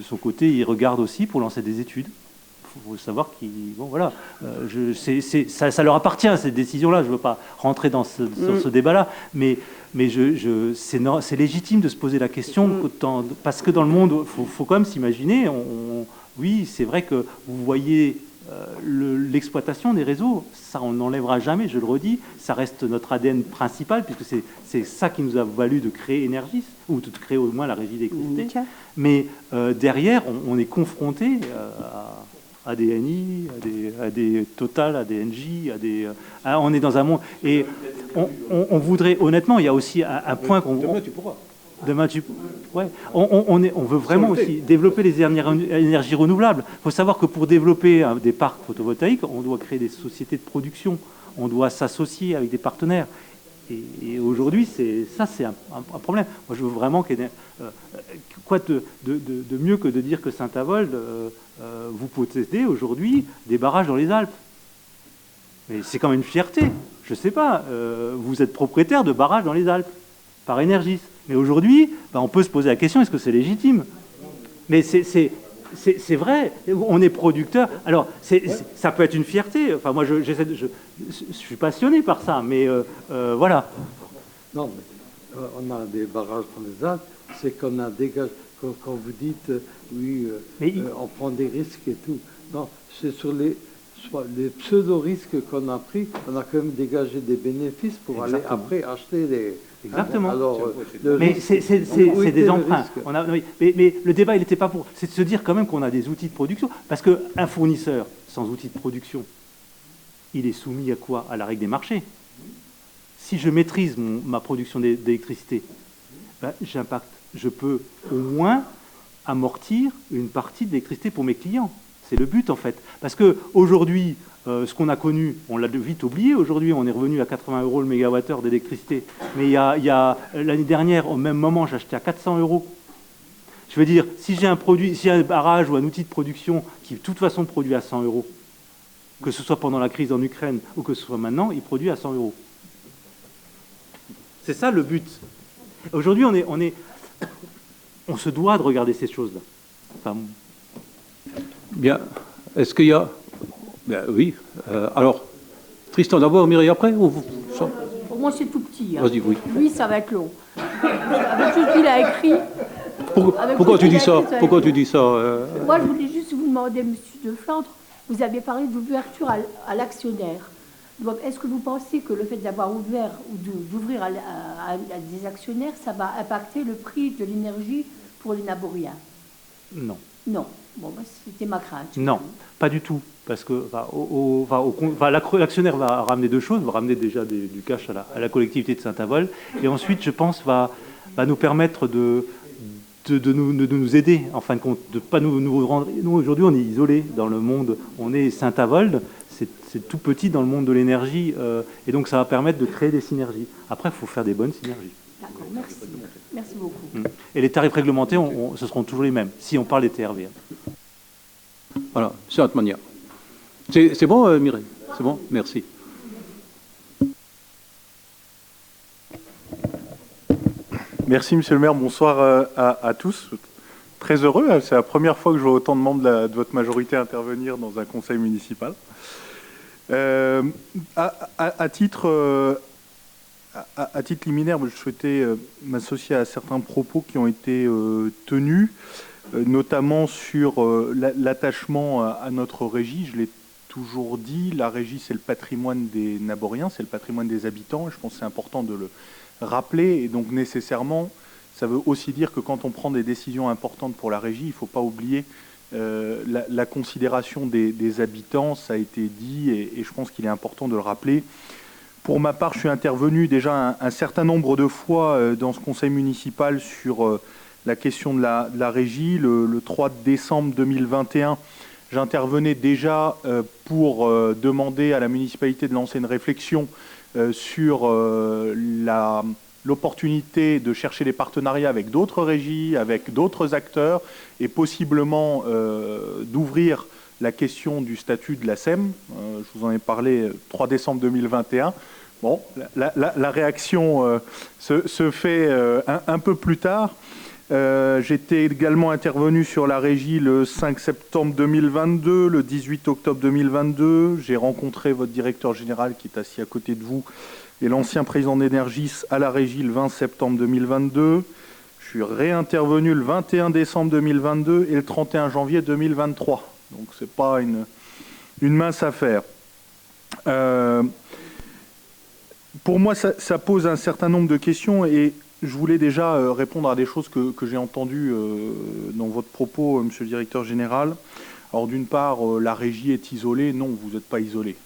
son côté, il regarde aussi pour lancer des études. Il faut savoir ça leur appartient, cette décision-là. Je ne veux pas rentrer sur ce débat-là, mais c'est légitime de se poser la question, parce que dans le monde, il faut quand même s'imaginer, oui, c'est vrai que vous voyez l'exploitation des réseaux, ça on n'enlèvera jamais, je le redis, ça reste notre ADN principal, puisque c'est ça qui nous a valu de créer Energis, ou de créer au moins la régie d'électricité. Mais derrière, on est confronté à des NI, à des Total, à des NJ, on est dans un monde... Et on voudrait, honnêtement, il y a aussi un point qu'on... Demain, tu pourras. Demain, ouais. On veut vraiment aussi développer les énergies renouvelables. Il faut savoir que pour développer des parcs photovoltaïques, on doit créer des sociétés de production. On doit s'associer avec des partenaires. Et aujourd'hui, c'est un problème. Moi, je veux vraiment quoi de mieux que de dire que Saint-Avold, vous possédez aujourd'hui des barrages dans les Alpes. Mais c'est quand même une fierté. Je ne sais pas, vous êtes propriétaire de barrages dans les Alpes, par Energis. Mais aujourd'hui, on peut se poser la question, est-ce que c'est légitime? Mais c'est vrai, on est producteur. Alors, ça peut être une fierté. Enfin, moi, je suis passionné par ça, mais voilà. Non, mais on a des barrages dans les Alpes, c'est qu'on a dégagé. Quand vous dites, oui, on prend des risques et tout. Non, c'est sur les pseudo-risques qu'on a pris, on a quand même dégagé des bénéfices pour aller après acheter des... Exactement. Alors, mais c'est des emprunts. Mais le débat, il n'était pas pour... C'est de se dire quand même qu'on a des outils de production. Parce qu'un fournisseur sans outils de production, il est soumis à quoi? À la règle des marchés. Si je maîtrise ma production d'électricité, j'impacte. Je peux au moins amortir une partie de l'électricité pour mes clients. C'est le but, en fait. Parce qu'aujourd'hui, ce qu'on a connu, on l'a vite oublié. Aujourd'hui, on est revenu à 80 € le mégawattheure d'électricité. Mais il y a l'année dernière, au même moment, j'achetais à 400 €. Je veux dire, si j'ai un barrage ou un outil de production qui, de toute façon, produit à 100 €, que ce soit pendant la crise en Ukraine ou que ce soit maintenant, il produit à 100 €. C'est ça le but. Aujourd'hui, on se doit de regarder ces choses-là. Enfin, Bien. Est-ce qu'il y a... Bien, oui. Alors, Tristan d'abord, Mireille après ou vous... Pour moi, c'est tout petit. Hein. Vas-y, oui. Lui, ça va être long. Avec tout ce qu'il a écrit... Pourquoi tu dis ça? Pourquoi tu dis ça Moi, je voulais juste vous demander, monsieur de Flandre, vous avez parlé d'ouverture à l'actionnaire. Donc, est-ce que vous pensez que le fait d'avoir ouvert ou d'ouvrir à des actionnaires, ça va impacter le prix de l'énergie pour les Naboriens? non. Non. Bon, bah, c'était ma crainte. Non, pas du tout. Parce que l'actionnaire va ramener deux choses. Va ramener déjà du cash à la collectivité de Saint-Avold. Et ensuite, je pense, va nous permettre de nous aider, en fin de compte. De pas nous rendre... Nous, aujourd'hui, on est isolés dans le monde. On est Saint-Avold. C'est tout petit dans le monde de l'énergie. Et donc, ça va permettre de créer des synergies. Après, il faut faire des bonnes synergies. D'accord, merci. Merci beaucoup. Et les tarifs réglementés, ce seront toujours les mêmes, si on parle des TRV. Voilà, c'est notre manière. C'est bon, Mireille? C'est bon? Merci. Merci, monsieur le maire. Bonsoir à tous. Très heureux. C'est la première fois que je vois autant de membres de votre majorité intervenir dans un conseil municipal. À titre liminaire, je souhaitais m'associer à certains propos qui ont été tenus, notamment sur l'attachement à notre régie. Je l'ai toujours dit, la régie, c'est le patrimoine des Naboriens, c'est le patrimoine des habitants, et je pense que c'est important de le rappeler. Et donc, nécessairement, ça veut aussi dire que quand on prend des décisions importantes pour la régie, il ne faut pas oublier la considération des habitants, ça a été dit, et je pense qu'il est important de le rappeler. Pour ma part, je suis intervenu déjà un certain nombre de fois dans ce conseil municipal sur la question de la régie. Le 3 décembre 2021, j'intervenais déjà pour demander à la municipalité de lancer une réflexion sur l'opportunité de chercher des partenariats avec d'autres régies, avec d'autres acteurs, et possiblement d'ouvrir la question du statut de la SEM. Je vous en ai parlé 3 décembre 2021. Bon, la réaction se fait un peu plus tard. J'étais également intervenu sur la régie le 5 septembre 2022, le 18 octobre 2022. J'ai rencontré votre directeur général qui est assis à côté de vous et l'ancien président d'Energis à la régie le 20 septembre 2022. Je suis réintervenu le 21 décembre 2022 et le 31 janvier 2023. Donc ce n'est pas une mince affaire. Pour moi, ça pose un certain nombre de questions et je voulais déjà répondre à des choses que j'ai entendues dans votre propos, monsieur le directeur général. Alors d'une part, la régie est isolée. Non, vous n'êtes pas isolé.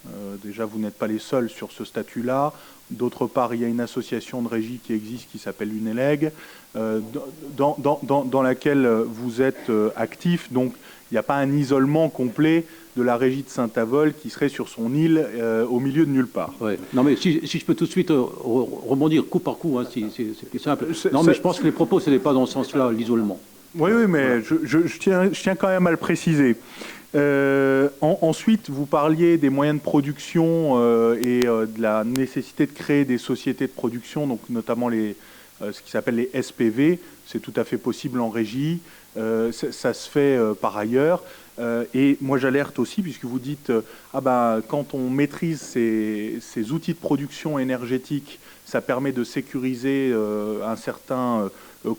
Déjà, vous n'êtes pas les seuls sur ce statut-là. D'autre part, il y a une association de régie qui existe qui s'appelle l'UNELEG, dans laquelle vous êtes actif. Donc, il n'y a pas un isolement complet de la régie de Saint-Avold qui serait sur son île au milieu de nulle part. Ouais. Non, mais si je peux tout de suite rebondir coup par coup, hein, c'est plus simple. Non, mais je pense que les propos, ce n'est pas dans ce sens-là, l'isolement. Oui, mais je tiens quand même à le préciser. Ensuite, vous parliez des moyens de production et de la nécessité de créer des sociétés de production, donc notamment ce qui s'appelle les SPV. C'est tout à fait possible en régie. Ça se fait par ailleurs. Et moi, j'alerte aussi, puisque vous dites quand on maîtrise ces outils de production énergétique, ça permet de sécuriser un certain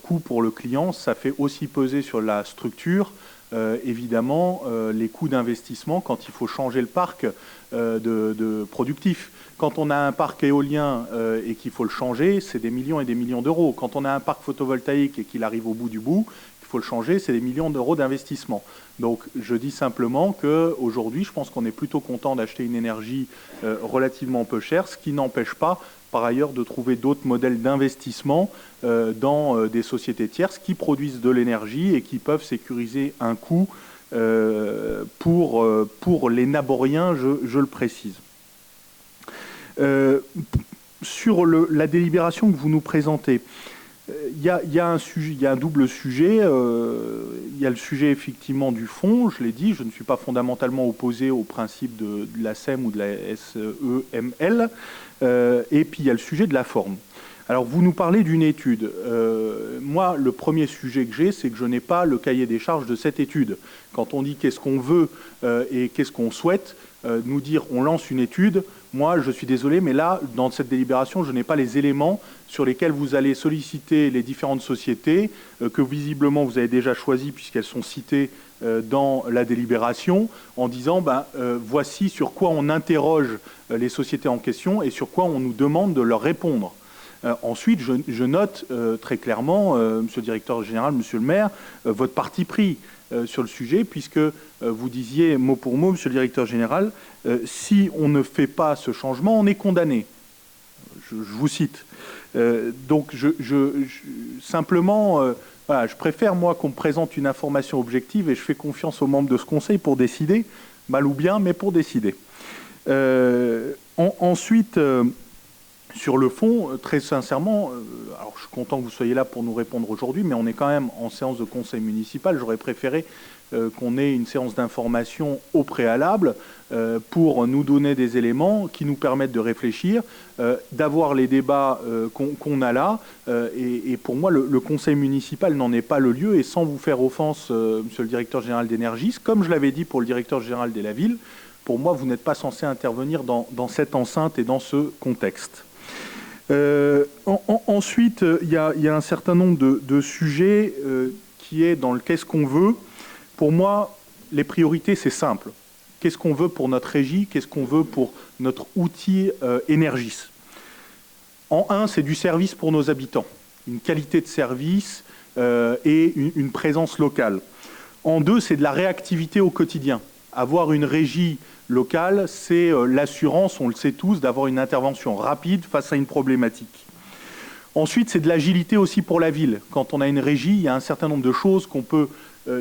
coût pour le client. Ça fait aussi peser sur la structure, évidemment, les coûts d'investissement quand il faut changer le parc de productif. Quand on a un parc éolien et qu'il faut le changer, c'est des millions et des millions d'euros. Quand on a un parc photovoltaïque et qu'il arrive au bout du bout, il faut le changer, c'est des millions d'euros d'investissement. Donc je dis simplement qu'aujourd'hui, je pense qu'on est plutôt content d'acheter une énergie relativement peu chère, ce qui n'empêche pas par ailleurs de trouver d'autres modèles d'investissement dans des sociétés tierces qui produisent de l'énergie et qui peuvent sécuriser un coût pour les Naboriens, je le précise. Sur la délibération que vous nous présentez, il y a un double sujet. Il y a le sujet effectivement du fond, je l'ai dit, je ne suis pas fondamentalement opposé au principe de la SEM ou de la SEML. Et puis il y a le sujet de la forme. Alors, vous nous parlez d'une étude. Moi, le premier sujet que j'ai, c'est que je n'ai pas le cahier des charges de cette étude. Quand on dit qu'est-ce qu'on veut et qu'est-ce qu'on souhaite, nous dire on lance une étude, moi, je suis désolé, mais là, dans cette délibération, je n'ai pas les éléments sur lesquels vous allez solliciter les différentes sociétés que visiblement vous avez déjà choisies puisqu'elles sont citées dans la délibération, en disant voici sur quoi on interroge les sociétés en question et sur quoi on nous demande de leur répondre. Ensuite, je note très clairement, Monsieur le directeur général, Monsieur le maire, votre parti pris sur le sujet, puisque vous disiez mot pour mot, Monsieur le directeur général, si on ne fait pas ce changement, on est condamné. Je vous cite. Donc, simplement, voilà, je préfère, moi, qu'on me présente une information objective et je fais confiance aux membres de ce conseil pour décider, mal ou bien, mais pour décider. Ensuite, sur le fond, très sincèrement, alors je suis content que vous soyez là pour nous répondre aujourd'hui, mais on est quand même en séance de conseil municipal. J'aurais préféré qu'on ait une séance d'information au préalable pour nous donner des éléments qui nous permettent de réfléchir, d'avoir les débats qu'on a là. Et pour moi, le conseil municipal n'en est pas le lieu. Et sans vous faire offense, monsieur le directeur général d'Energis, comme je l'avais dit pour le directeur général de la ville, pour moi, vous n'êtes pas censé intervenir dans cette enceinte et dans ce contexte. Ensuite, il y a un certain nombre de sujets qui est dans le qu'est-ce qu'on veut. Pour moi, les priorités, c'est simple. Qu'est-ce qu'on veut pour notre régie? Qu'est-ce qu'on veut pour notre outil Énergis? En un, c'est du service pour nos habitants, une qualité de service et une présence locale. En deux, c'est de la réactivité au quotidien. Avoir une régie locale, c'est l'assurance, on le sait tous, d'avoir une intervention rapide face à une problématique. Ensuite, c'est de l'agilité aussi pour la ville. Quand on a une régie, il y a un certain nombre de choses qu'on peut,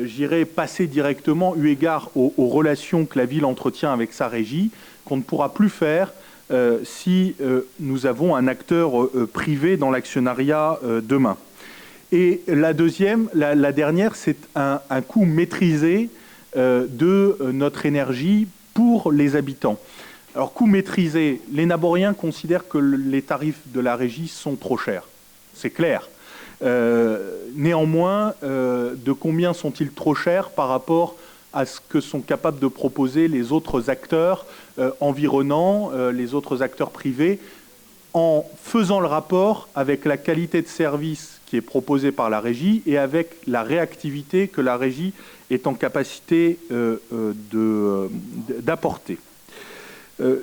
j'irais, passer directement eu égard aux relations que la ville entretient avec sa régie, qu'on ne pourra plus faire si nous avons un acteur privé dans l'actionnariat demain. Et la dernière, c'est un coût maîtrisé de notre énergie pour les habitants. Alors, coût maîtrisé, les Naboriens considèrent que les tarifs de la régie sont trop chers. C'est clair. Néanmoins, de combien sont-ils trop chers par rapport à ce que sont capables de proposer les autres acteurs environnants, les autres acteurs privés, en faisant le rapport avec la qualité de service qui est proposée par la régie et avec la réactivité que la régie est en capacité d'apporter.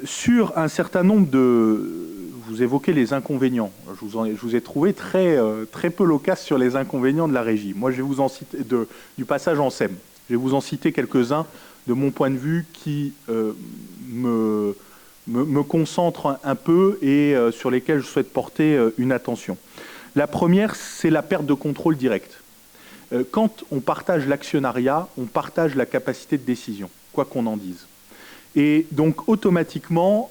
Sur un certain nombre vous évoquez les inconvénients. Je vous ai trouvé très peu loquace sur les inconvénients de la régie. Moi, je vais vous en citer du passage en SEM. Je vais vous en citer quelques-uns de mon point de vue qui me concentrent un peu et sur lesquels je souhaite porter une attention. La première, c'est la perte de contrôle direct. Quand on partage l'actionnariat, on partage la capacité de décision, quoi qu'on en dise. Et donc, automatiquement,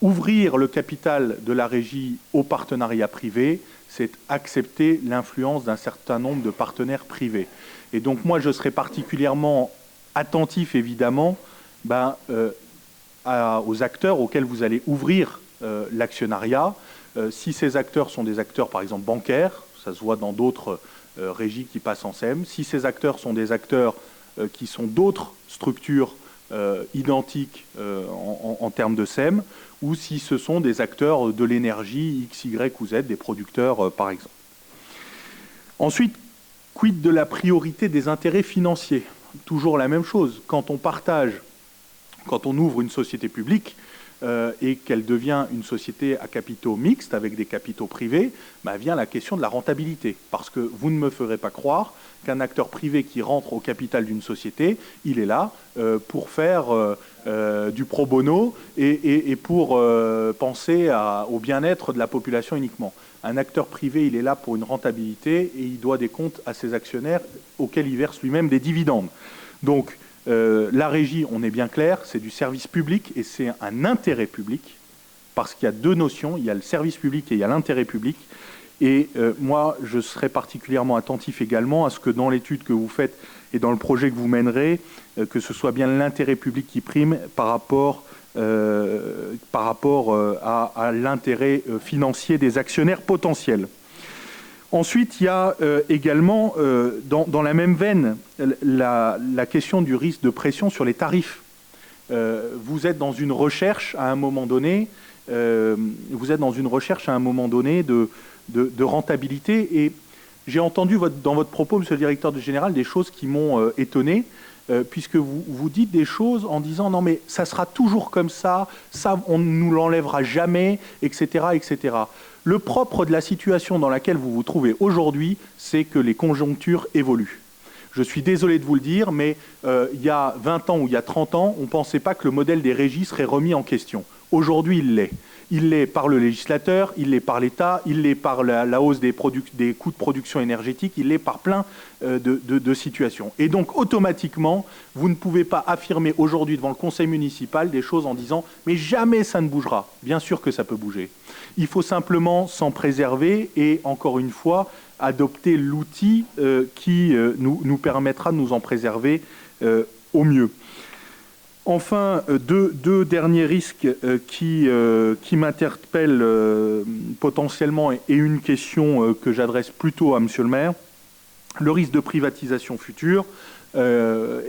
ouvrir le capital de la régie au partenariat privé, c'est accepter l'influence d'un certain nombre de partenaires privés. Et donc, moi, je serai particulièrement attentif, évidemment, aux acteurs auxquels vous allez ouvrir l'actionnariat. Si ces acteurs sont des acteurs, par exemple, bancaires, ça se voit dans d'autres régies qui passent en SEM. Si ces acteurs sont des acteurs qui sont d'autres structures identiques en termes de SEM, ou si ce sont des acteurs de l'énergie X, Y ou Z, des producteurs par exemple. Ensuite, quid de la priorité des intérêts financiers? Toujours la même chose. Quand on ouvre une société publique et qu'elle devient une société à capitaux mixtes avec des capitaux privés, vient la question de la rentabilité. Parce que vous ne me ferez pas croire qu'un acteur privé qui rentre au capital d'une société, il est là pour faire du pro bono et pour penser au bien-être de la population uniquement. Un acteur privé, il est là pour une rentabilité et il doit des comptes à ses actionnaires auxquels il verse lui-même des dividendes. Donc, la régie, on est bien clair, c'est du service public et c'est un intérêt public parce qu'il y a deux notions, il y a le service public et il y a l'intérêt public. Et moi, je serai particulièrement attentif également à ce que dans l'étude que vous faites et dans le projet que vous mènerez, que ce soit bien l'intérêt public qui prime par rapport par rapport à l'intérêt financier des actionnaires potentiels. Ensuite, il y a également, dans la même veine, la question du risque de pression sur les tarifs. Vous êtes dans une recherche à un moment donné, de rentabilité. Et j'ai entendu dans votre propos, monsieur le directeur général, des choses qui m'ont étonné, puisque vous dites des choses en disant non mais ça sera toujours comme ça on ne nous l'enlèvera jamais, etc., etc. Le propre de la situation dans laquelle vous vous trouvez aujourd'hui, c'est que les conjonctures évoluent. Je suis désolé de vous le dire, mais il y a 20 ans ou il y a 30 ans, on ne pensait pas que le modèle des régies serait remis en question. Aujourd'hui, il l'est. Il l'est par le législateur, il l'est par l'État, il l'est par la hausse des coûts de production énergétique, il l'est par plein de situations. Et donc, automatiquement, vous ne pouvez pas affirmer aujourd'hui devant le conseil municipal des choses en disant « mais jamais ça ne bougera ». Bien sûr que ça peut bouger. Il faut simplement s'en préserver et, encore une fois, adopter l'outil qui nous permettra de nous en préserver au mieux. Enfin, deux derniers risques qui m'interpellent potentiellement et une question que j'adresse plutôt à monsieur le maire. Le risque de privatisation future.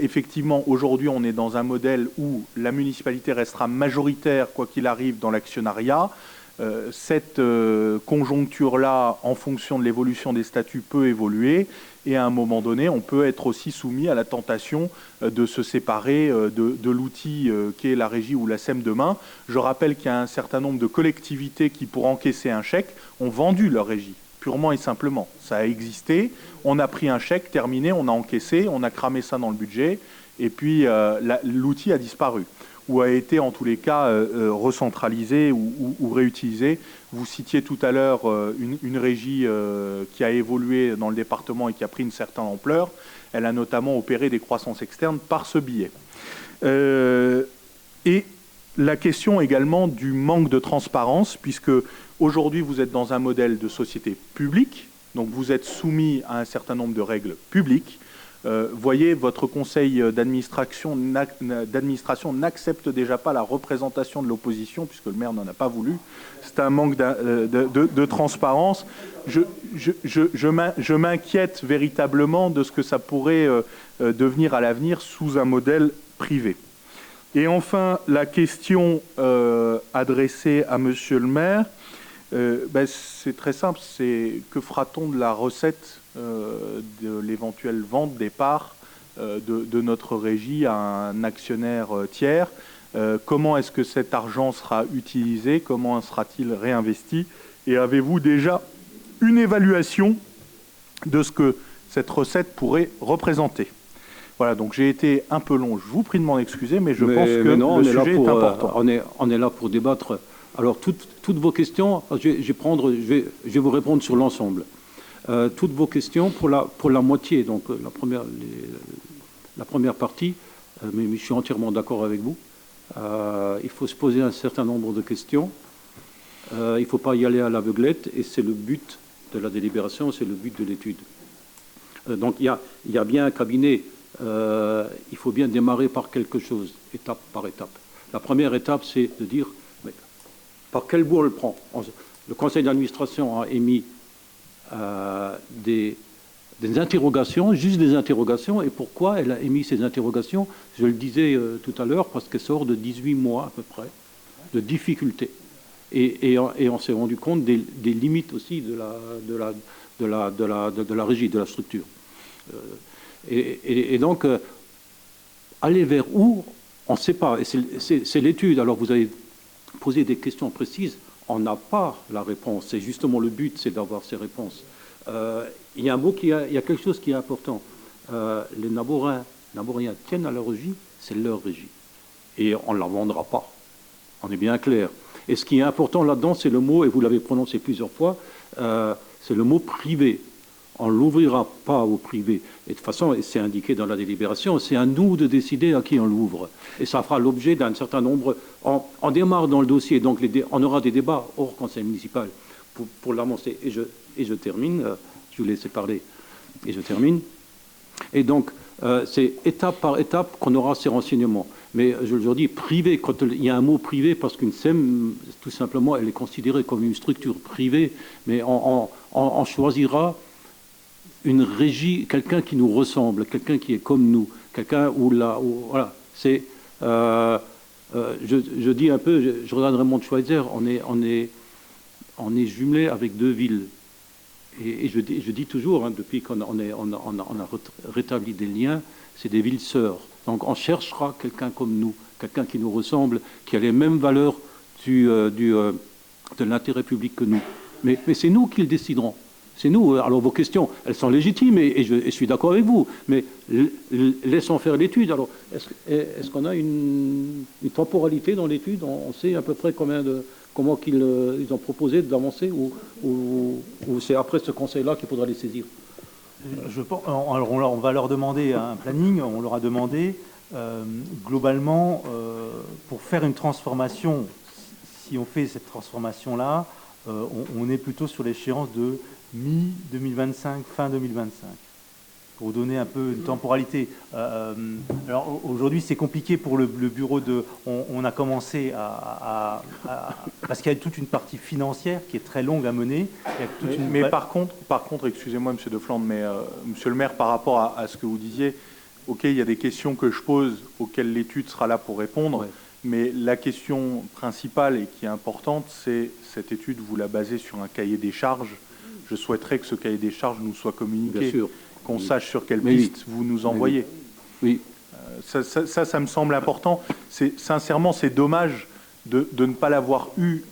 Effectivement, aujourd'hui, on est dans un modèle où la municipalité restera majoritaire, quoi qu'il arrive, dans l'actionnariat. Cette conjoncture-là, en fonction de l'évolution des statuts, peut évoluer. Et à un moment donné, on peut être aussi soumis à la tentation de se séparer de l'outil qu'est la régie ou la SEM demain. Je rappelle qu'il y a un certain nombre de collectivités qui, pour encaisser un chèque, ont vendu leur régie, purement et simplement. Ça a existé, on a pris un chèque, terminé, on a encaissé, on a cramé ça dans le budget, et puis l'outil a disparu, ou a été en tous les cas recentralisé ou réutilisé. Vous citiez tout à l'heure une régie qui a évolué dans le département et qui a pris une certaine ampleur. Elle a notamment opéré des croissances externes par ce biais. Et la question également du manque de transparence, puisque aujourd'hui vous êtes dans un modèle de société publique, donc vous êtes soumis à un certain nombre de règles publiques. Voyez, votre conseil d'administration n'accepte déjà pas la représentation de l'opposition, puisque le maire n'en a pas voulu. C'est un manque de transparence. Je m'inquiète véritablement de ce que ça pourrait devenir à l'avenir sous un modèle privé. Et enfin, la question adressée à monsieur le maire, c'est très simple, c'est que fera-t-on de la recette de l'éventuelle vente des parts de notre régie à un actionnaire tiers? Comment est-ce que cet argent sera utilisé? Comment sera-t-il réinvesti? Et avez-vous déjà une évaluation de ce que cette recette pourrait représenter? Voilà, donc j'ai été un peu long, je vous prie de m'en excuser, mais je pense que le sujet est important. On est là pour débattre. Alors, toutes vos questions, je vais vous répondre sur l'ensemble. Toutes vos questions pour la moitié, donc la première partie, mais je suis entièrement d'accord avec vous. Il faut se poser un certain nombre de questions. Il ne faut pas y aller à l'aveuglette, et c'est le but de la délibération, c'est le but de l'étude. Donc il y a bien un cabinet, il faut bien démarrer par quelque chose, étape par étape. La première étape, c'est de dire par quel bout on le prend. Le conseil d'administration a émis des interrogations, juste des interrogations. Et pourquoi elle a émis ces interrogations? Je le disais tout à l'heure, parce qu'elle sort de 18 mois à peu près de difficultés. Et on s'est rendu compte des limites aussi de la régie, de la structure. Et donc, aller vers où? On ne sait pas. Et c'est l'étude. Alors vous avez posé des questions précises. On n'a pas la réponse. C'est justement le but, c'est d'avoir ces réponses. Il y a quelque chose qui est important. Les Nabouriens tiennent à leur régie, c'est leur régie. Et on ne la vendra pas. On est bien clair. Et ce qui est important là-dedans, c'est le mot, et vous l'avez prononcé plusieurs fois, c'est le mot privé. On ne l'ouvrira pas au privé. Et de toute façon, c'est indiqué dans la délibération, c'est à nous de décider à qui on l'ouvre. Et ça fera l'objet d'un certain nombre... On démarre dans le dossier, donc on aura des débats hors conseil municipal pour l'annoncer. Et je termine, je vous laisse parler, et je termine. Et donc, c'est étape par étape qu'on aura ces renseignements. Mais je leur dis privé, quand il y a un mot privé, parce qu'une SEM, tout simplement, elle est considérée comme une structure privée, mais on choisira une régie, quelqu'un qui nous ressemble, quelqu'un qui est comme nous, quelqu'un voilà, c'est, je dis un peu, je regarde Raymond Schweitzer, on est jumelé avec deux villes. Et je dis toujours, hein, depuis qu'on a rétabli des liens, c'est des villes sœurs. Donc on cherchera quelqu'un comme nous, quelqu'un qui nous ressemble, qui a les mêmes valeurs de l'intérêt public que nous. Mais c'est nous qui le déciderons. C'est nous. Alors vos questions, elles sont légitimes et je suis d'accord avec vous. Mais laissons faire l'étude. Alors est-ce qu'on a une temporalité dans l'étude? On sait à peu près comment ils ont proposé d'avancer ou c'est après ce conseil-là qu'il faudra les saisir? Alors on va leur demander un planning, on leur a demandé globalement pour faire une transformation, si on fait cette transformation-là, on est plutôt sur l'échéance de mi-2025, fin 2025, pour donner un peu une temporalité. Alors aujourd'hui c'est compliqué pour le bureau on a commencé parce qu'il y a toute une partie financière qui est très longue à mener. Mais par contre, excusez-moi Monsieur De Flandre, mais Monsieur le maire, par rapport à ce que vous disiez, ok, il y a des questions que je pose auxquelles l'étude sera là pour répondre, ouais. Mais la question principale et qui est importante, c'est cette étude, vous la basez sur un cahier des charges. Je souhaiterais que ce cahier des charges nous soit communiqué, qu'on sache sur quelle piste vous nous envoyez. Oui. Ça me semble important. Sincèrement, c'est dommage de ne pas l'avoir eu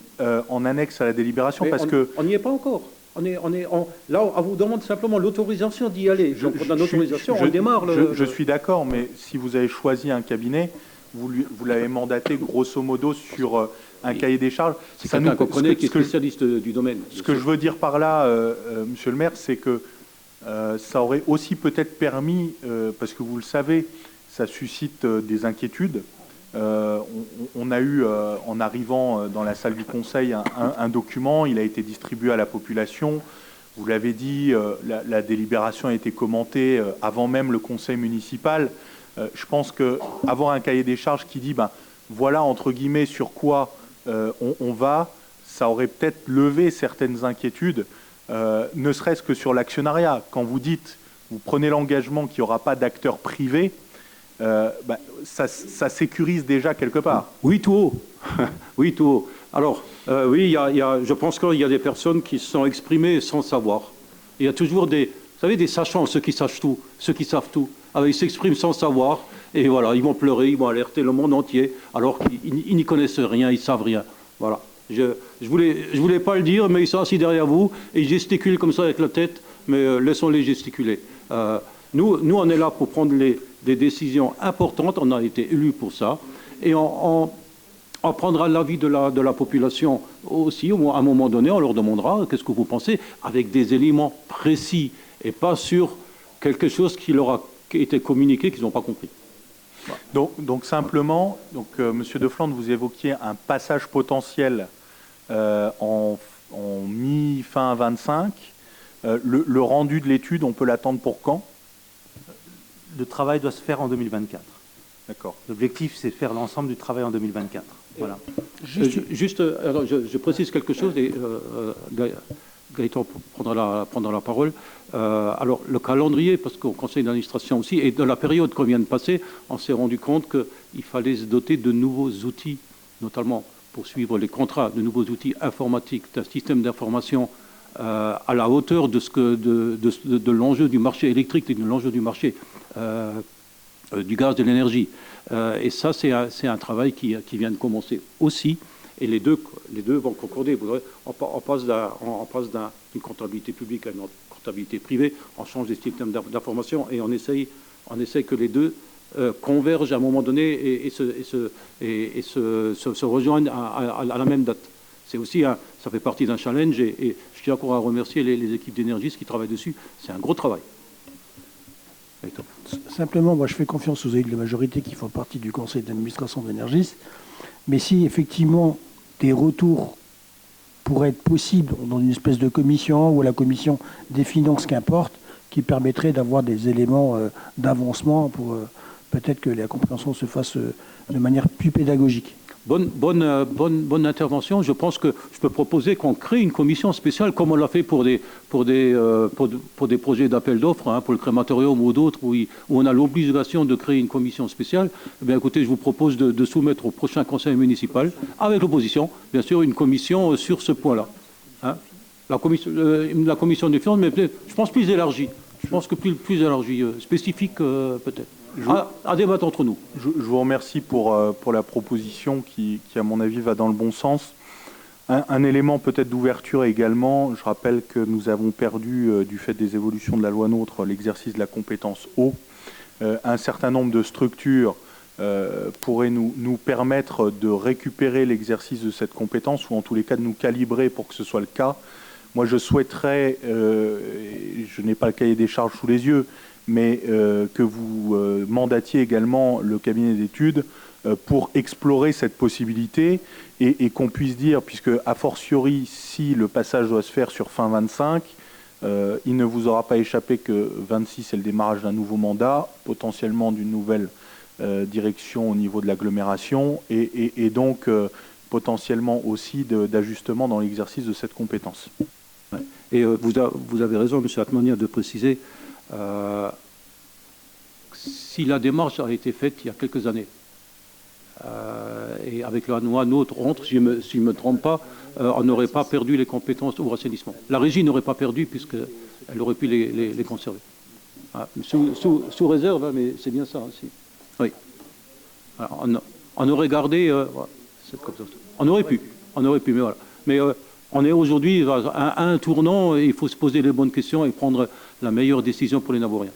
en annexe à la délibération. Mais parce on n'y est pas encore. Là, on vous demande simplement l'autorisation d'y aller. Donc, on a l'autorisation, on démarre. Je suis d'accord, mais si vous avez choisi un cabinet, vous l'avez mandaté grosso modo sur un cahier des charges. C'est quelqu'un qu'on connaît qui est spécialiste du domaine. Ce que je veux dire par là, Monsieur le maire, c'est que ça aurait aussi peut-être permis, parce que vous le savez, ça suscite des inquiétudes. On a eu, en arrivant dans la salle du Conseil, un document, il a été distribué à la population. Vous l'avez dit, la délibération a été commentée avant même le Conseil municipal. Je pense qu'avoir un cahier des charges qui dit, voilà, entre guillemets, sur quoi on va, ça aurait peut-être levé certaines inquiétudes, ne serait-ce que sur l'actionnariat. Quand vous dites, vous prenez l'engagement qu'il n'y aura pas d'acteurs privés, ça sécurise déjà quelque part. Oui, tout haut. Oui, tout haut. Alors, oui, je pense qu'il y a des personnes qui se sont exprimées sans savoir. Il y a toujours des sachants, ceux qui sachent tout, ceux qui savent tout. Alors, ils s'expriment sans savoir, et voilà, ils vont pleurer, ils vont alerter le monde entier, alors qu'ils n'y connaissent rien, ils ne savent rien. Voilà. Je voulais pas le dire, mais ils sont assis derrière vous, et ils gesticulent comme ça avec la tête, mais laissons-les gesticuler. Nous, on est là pour prendre des décisions importantes, on a été élus pour ça, et on prendra l'avis de la population aussi. À un moment donné, on leur demandera qu'est-ce que vous pensez, avec des éléments précis, et pas sur quelque chose qui leur a été communiqué qu'ils n'ont pas compris. Voilà. Donc simplement, Monsieur De Flandre, vous évoquiez un passage potentiel en mi-fin 25. Le rendu de l'étude, on peut l'attendre pour quand? Le travail doit se faire en 2024. D'accord. L'objectif, c'est de faire l'ensemble du travail en 2024. Voilà. Alors, je précise quelque chose, et Gaëtan prendra la parole. Alors, le calendrier, parce qu'au conseil d'administration aussi, et dans la période qu'on vient de passer, on s'est rendu compte qu'il fallait se doter de nouveaux outils, notamment pour suivre les contrats, de nouveaux outils informatiques, d'un système d'information à la hauteur de l'enjeu du marché électrique et de l'enjeu du marché du gaz, de l'énergie. Et ça, c'est un travail qui vient de commencer aussi. Et les deux vont concorder. On passe d'une comptabilité publique à une comptabilité privée, on change des systèmes d'information et on essaye que les deux convergent à un moment donné et se rejoignent à la même date. C'est aussi ça fait partie d'un challenge et je tiens encore à remercier les équipes d'énergie qui travaillent dessus. C'est un gros travail. Simplement, moi je fais confiance aux élus de la majorité qui font partie du conseil d'administration d'Énergis. Mais si effectivement des retours pourraient être possibles dans une espèce de commission ou la commission des finances, qu'importe, qui permettrait d'avoir des éléments d'avancement peut-être que la compréhension se fasse de manière plus pédagogique. Bonne intervention. Je pense que je peux proposer qu'on crée une commission spéciale, comme on l'a fait pour des projets d'appel d'offres, hein, pour le crématorium ou d'autres, où on a l'obligation de créer une commission spéciale. Eh bien, écoutez, je vous propose de soumettre au prochain conseil municipal, avec l'opposition, bien sûr, une commission sur ce point-là. Hein. La commission des finances, mais je pense plus élargie. Je pense que plus élargie, spécifique peut-être. À débattre entre nous. Je vous remercie pour la proposition qui, à mon avis, va dans le bon sens. Un élément peut-être d'ouverture également, je rappelle que nous avons perdu, du fait des évolutions de la loi NOTRe, l'exercice de la compétence eau. Un certain nombre de structures pourraient nous permettre de récupérer l'exercice de cette compétence, ou en tous les cas de nous calibrer pour que ce soit le cas. Moi, je souhaiterais, je n'ai pas le cahier des charges sous les yeux, mais que vous mandatiez également le cabinet d'études pour explorer cette possibilité et qu'on puisse dire, puisque a fortiori, si le passage doit se faire sur fin 25, il ne vous aura pas échappé que 26 c'est le démarrage d'un nouveau mandat, potentiellement d'une nouvelle direction au niveau de l'agglomération et donc potentiellement aussi d'ajustement dans l'exercice de cette compétence. Ouais. Et vous avez raison, M. Atmania, de préciser si la démarche a été faite il y a quelques années, et avec la loi NOTRe, si je ne me trompe pas, on n'aurait pas perdu les compétences au assainissement. La régie n'aurait pas perdu puisqu'elle aurait pu les conserver. Ah, sous réserve, hein, mais c'est bien ça aussi. Oui. Alors, on aurait gardé... on aurait pu, mais voilà. Mais on est aujourd'hui à un tournant et il faut se poser les bonnes questions et prendre la meilleure décision pour les Navoriens.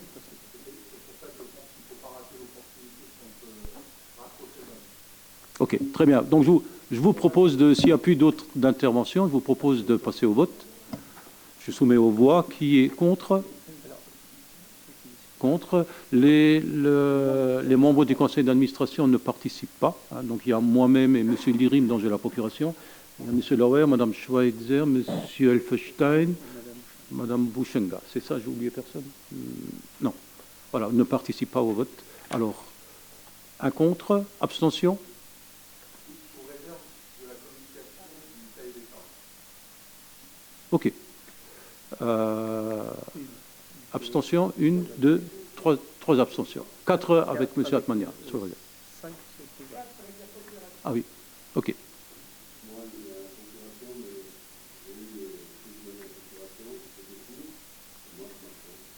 Ok, très bien. Donc je vous propose, s'il n'y a plus d'autres d'intervention, je vous propose de passer au vote. Je soumets aux voix. Qui est contre? Contre. Les membres du conseil d'administration ne participent pas. Hein, donc il y a moi-même et M. Lirim dont j'ai la procuration. Il y a M. Lauer, Mme Schweitzer, M. Elfenstein, Mme Bouchenga. C'est ça, j'ai oublié personne? Non. Voilà, ne participent pas au vote. Alors, un contre, abstention? Ok. Abstention, 1, 2, 3 abstentions. 4 avec M. Atmania. Ah oui, ok.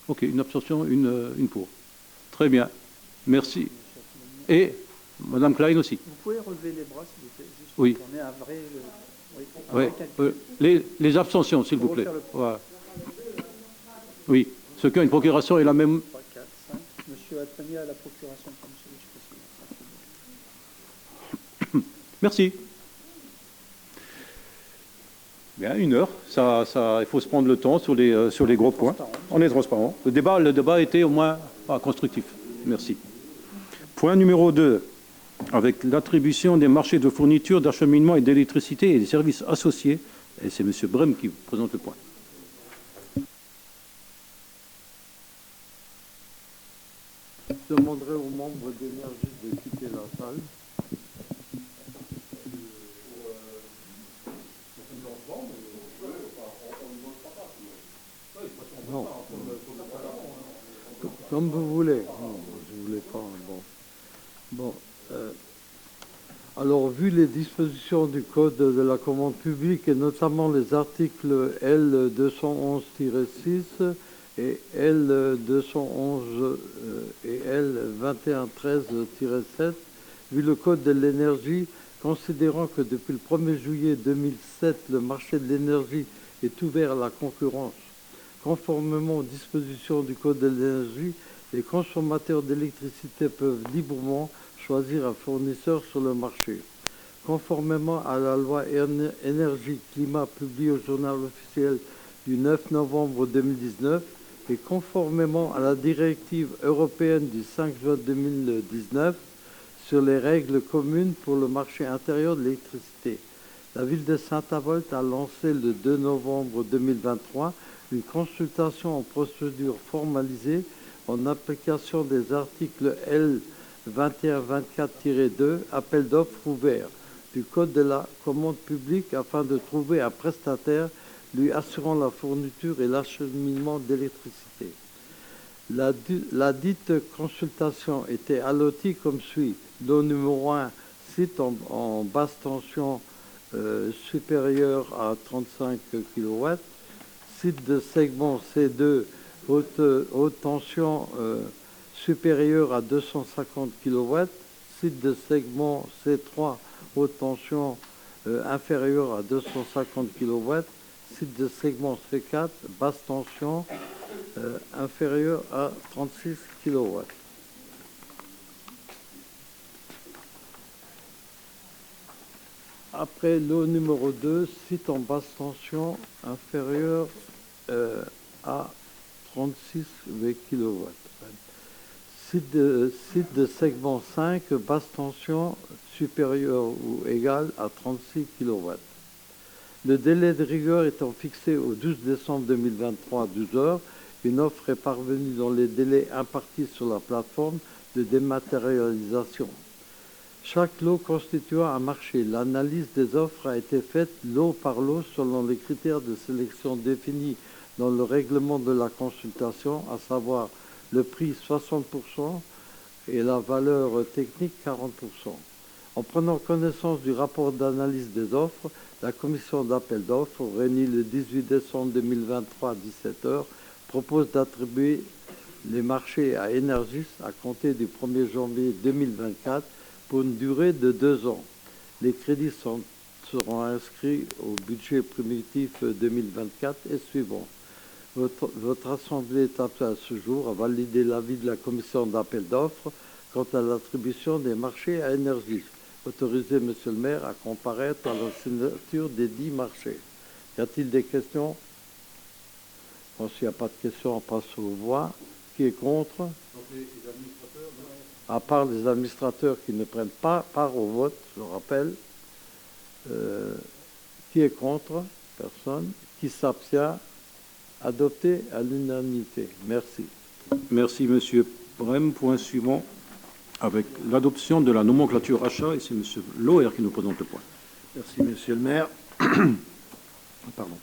Ok, une abstention, une pour. Très bien. Merci. Et Mme Klein aussi. Vous pouvez relever les bras, s'il vous plaît, juste oui. pour qu'on ait un vrai... Les abstentions, s'il vous plaît. Voilà. Oui, ceux qui ont une procuration est la même. 3, 4, 5. Monsieur Atmania a la procuration comme celui. Merci. Bien, 1 heure. Il faut se prendre le temps sur les gros points. On est transparent. Le débat était au moins constructif. Merci. Point numéro 2. Avec l'attribution des marchés de fourniture, d'acheminement et d'électricité et des services associés. Et c'est M. Brem qui présente le point. Je demanderai aux membres d'énergie de quitter la salle. Non. Comme vous voulez. Non, je ne voulais pas. Bon. Alors, vu les dispositions du Code de la commande publique et notamment les articles L211-6 et L211 et L2113-7, vu le Code de l'énergie, considérant que depuis le 1er juillet 2007, le marché de l'énergie est ouvert à la concurrence, conformément aux dispositions du Code de l'énergie, les consommateurs d'électricité peuvent librement choisir un fournisseur sur le marché. Conformément à la loi énergie-climat publiée au journal officiel du 9 novembre 2019 et conformément à la directive européenne du 5 juin 2019 sur les règles communes pour le marché intérieur de l'électricité. La ville de Saint-Avold a lancé le 2 novembre 2023 une consultation en procédure formalisée en application des articles L 2124-2, appel d'offres ouvert du Code de la commande publique afin de trouver un prestataire lui assurant la fourniture et l'acheminement d'électricité. La dite consultation était allotie comme suit. Lot numéro 1, site en basse tension supérieur à 35 kW. Site de segment C2, haute tension supérieure à 250 kW. Site de segment C3, haute tension inférieure à 250 kW. Site de segment C4, basse tension inférieure à 36 kW. Après lot numéro 2, site en basse tension inférieure à 36 kW. Site de segment 5, basse tension supérieure ou égale à 36 kW. Le délai de rigueur étant fixé au 12 décembre 2023 à 12 heures, une offre est parvenue dans les délais impartis sur la plateforme de dématérialisation. Chaque lot constituant un marché. L'analyse des offres a été faite lot par lot selon les critères de sélection définis dans le règlement de la consultation, à savoir le prix 60% et la valeur technique 40%. En prenant connaissance du rapport d'analyse des offres, la commission d'appel d'offres, réunie le 18 décembre 2023 à 17h, propose d'attribuer les marchés à Energis à compter du 1er janvier 2024 pour une durée de 2 ans. Les crédits seront inscrits au budget primitif 2024 et suivant. Votre Assemblée est appelée à ce jour à valider l'avis de la commission d'appel d'offres quant à l'attribution des marchés à Energis. Autorisez, Monsieur le maire, à comparaître à la signature des 10 marchés. Y a-t-il des questions? Bon, s'il n'y a pas de questions, on passe aux voix. Qui est contre? À part les administrateurs qui ne prennent pas part au vote, je rappelle. Qui est contre? Personne. Qui s'abstient? Adopté à l'unanimité. Merci. Merci, Monsieur Brem. Point suivant, avec l'adoption de la nomenclature achat, et c'est Monsieur Loher qui nous présente le point. Merci, Monsieur le maire. Pardon.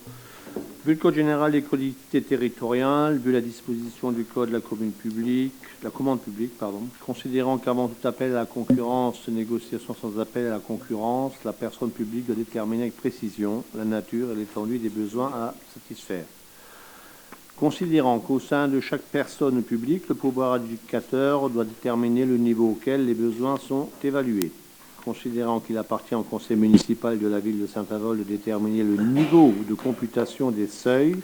Vu le Code général des collectivités territoriales, vu la disposition du Code de la commande publique, considérant qu'avant tout appel à la concurrence, négociation sans appel à la concurrence, la personne publique doit déterminer avec précision la nature et l'étendue des besoins à satisfaire. Considérant qu'au sein de chaque personne publique, le pouvoir adjudicateur doit déterminer le niveau auquel les besoins sont évalués. Considérant qu'il appartient au conseil municipal de la ville de Saint-Avold de déterminer le niveau de computation des seuils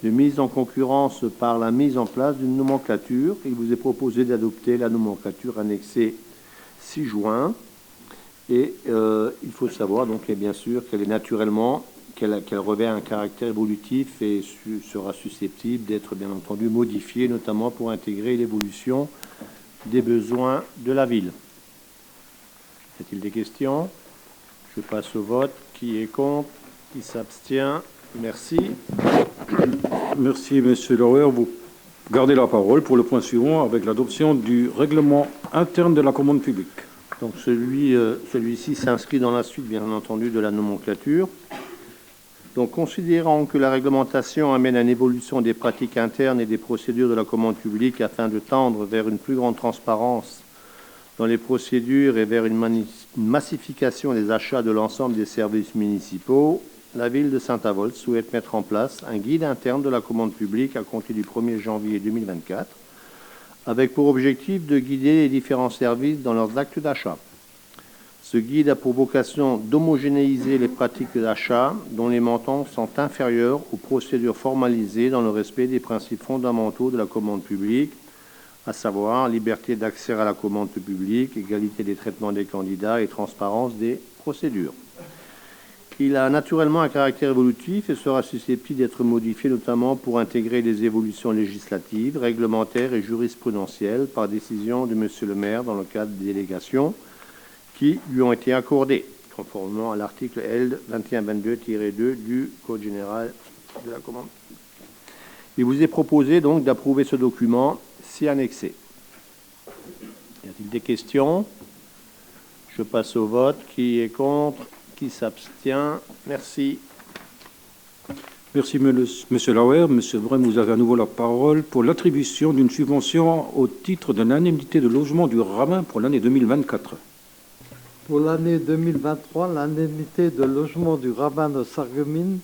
de mise en concurrence par la mise en place d'une nomenclature, il vous est proposé d'adopter la nomenclature annexée 6 juin. Et il faut savoir, donc, et bien sûr, qu'elle est naturellement, qu'elle revêt un caractère évolutif et sera susceptible d'être, bien entendu, modifiée, notamment pour intégrer l'évolution des besoins de la ville. Y a-t-il des questions? Je passe au vote. Qui est contre? Qui s'abstient? Merci. Merci, Monsieur Loher. Vous gardez la parole pour le point suivant avec l'adoption du règlement interne de la commande publique. Donc celui-ci s'inscrit dans la suite, bien entendu, de la nomenclature. Donc, considérant que la réglementation amène à une évolution des pratiques internes et des procédures de la commande publique afin de tendre vers une plus grande transparence dans les procédures et vers une massification des achats de l'ensemble des services municipaux, la ville de Saint-Avold souhaite mettre en place un guide interne de la commande publique à compter du 1er janvier 2024, avec pour objectif de guider les différents services dans leurs actes d'achat. Ce guide a pour vocation d'homogénéiser les pratiques d'achat dont les montants sont inférieurs aux procédures formalisées dans le respect des principes fondamentaux de la commande publique, à savoir liberté d'accès à la commande publique, égalité des traitements des candidats et transparence des procédures. Il a naturellement un caractère évolutif et sera susceptible d'être modifié notamment pour intégrer des évolutions législatives, réglementaires et jurisprudentielles par décision de Monsieur le maire dans le cadre des délégations qui lui ont été accordées, conformément à l'article L. 2122-2 du Code général de la commande. Il vous est proposé donc d'approuver ce document si annexé. Y a-t-il des questions? Je passe au vote. Qui est contre? Qui s'abstient? Merci. Merci, Monsieur Lauer. Monsieur Brem, vous avez à nouveau la parole pour l'attribution d'une subvention au titre de l'indemnité de logement du rabbin pour l'année 2024. Pour l'année 2023, l'indemnité de logement du rabbin de Sarreguemines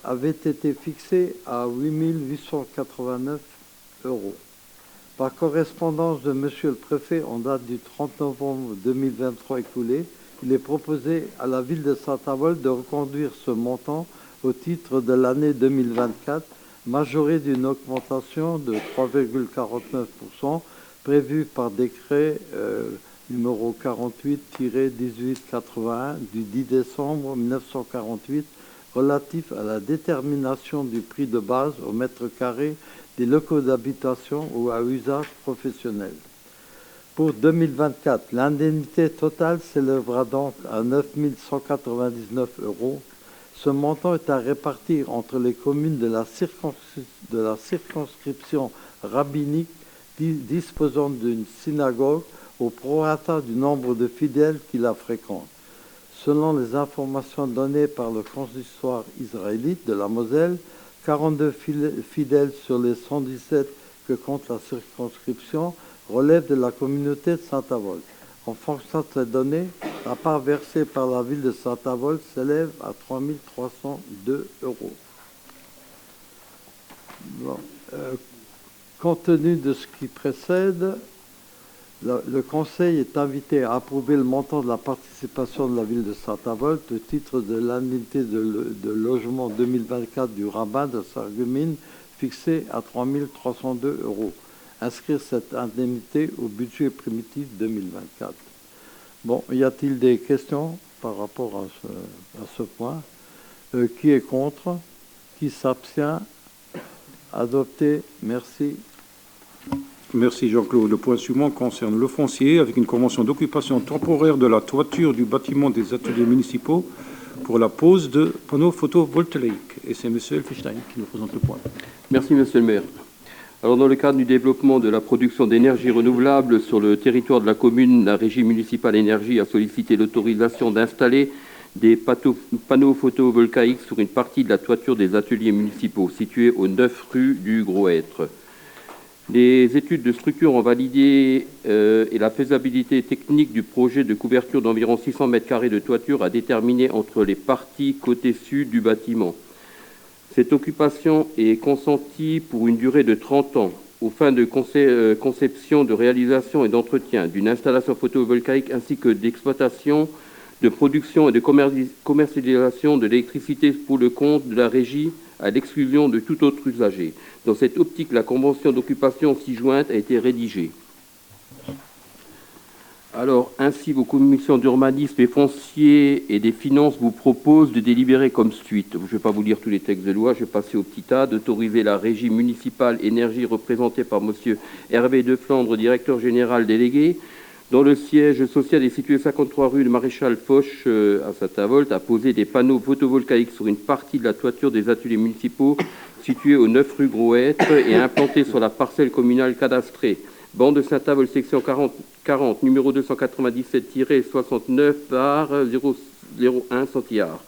avait été fixée à 8 889 €. Par correspondance de Monsieur le Préfet en date du 30 novembre 2023 écoulé, il est proposé à la ville de Saint-Avold de reconduire ce montant au titre de l'année 2024, majoré d'une augmentation de 3,49% prévue par décret numéro 48-1881 du 10 décembre 1948 relatif à la détermination du prix de base au mètre carré des locaux d'habitation ou à usage professionnel. Pour 2024, l'indemnité totale s'élèvera donc à 9 199 €. Ce montant est à répartir entre les communes de la circonscription rabbinique disposant d'une synagogue au prorata du nombre de fidèles qui la fréquentent. Selon les informations données par le consistoire israélite de la Moselle, 42 fidèles sur les 117 que compte la circonscription relèvent de la communauté de Saint-Avold. En fonction de ces données, la part versée par la ville de Saint-Avold s'élève à 3 302 €. Bon. Compte tenu de ce qui précède, le Conseil est invité à approuver le montant de la participation de la ville de Saint-Avold au titre de l'indemnité de logement 2024 du rabbin de Sarreguemines fixé à 3 302 €. Inscrire cette indemnité au budget primitif 2024. Bon, y a-t-il des questions par rapport à ce point? Qui est contre? Qui s'abstient? Adopté. Merci. Merci Jean-Claude. Le point suivant concerne le foncier avec une convention d'occupation temporaire de la toiture du bâtiment des ateliers municipaux pour la pose de panneaux photovoltaïques. Et c'est M. Elfenstein qui nous présente le point. Merci Monsieur le maire. Alors, dans le cadre du développement de la production d'énergie renouvelable sur le territoire de la commune, la Régie municipale énergie a sollicité l'autorisation d'installer des panneaux photovoltaïques sur une partie de la toiture des ateliers municipaux situés au 9 rue du Gros Hêtre. Les études de structure ont validé et la faisabilité technique du projet de couverture d'environ 600 m² de toiture à déterminer entre les parties côté sud du bâtiment. Cette occupation est consentie pour une durée de 30 ans aux fins de conception, de réalisation et d'entretien d'une installation photovoltaïque ainsi que d'exploitation, de production et de commercialisation de l'électricité pour le compte de la régie à l'exclusion de tout autre usager. Dans cette optique, la convention d'occupation ci-jointe a été rédigée. Alors, ainsi, vos commissions d'urbanisme et foncier et des finances vous proposent de délibérer comme suite. Je ne vais pas vous lire tous les textes de loi, je vais passer au petit tas, d'autoriser la régie municipale énergie représentée par M. Hervé de Flandre, directeur général délégué, dont le siège social est situé 53 rue de Maréchal Foch à Saint-Avold, à poser des panneaux photovoltaïques sur une partie de la toiture des ateliers municipaux situés au 9 rue Gros Hêtre et implantés sur la parcelle communale cadastrée. Bande de Saint-Avold, section 40, numéro 297-69 par 001 Santillard.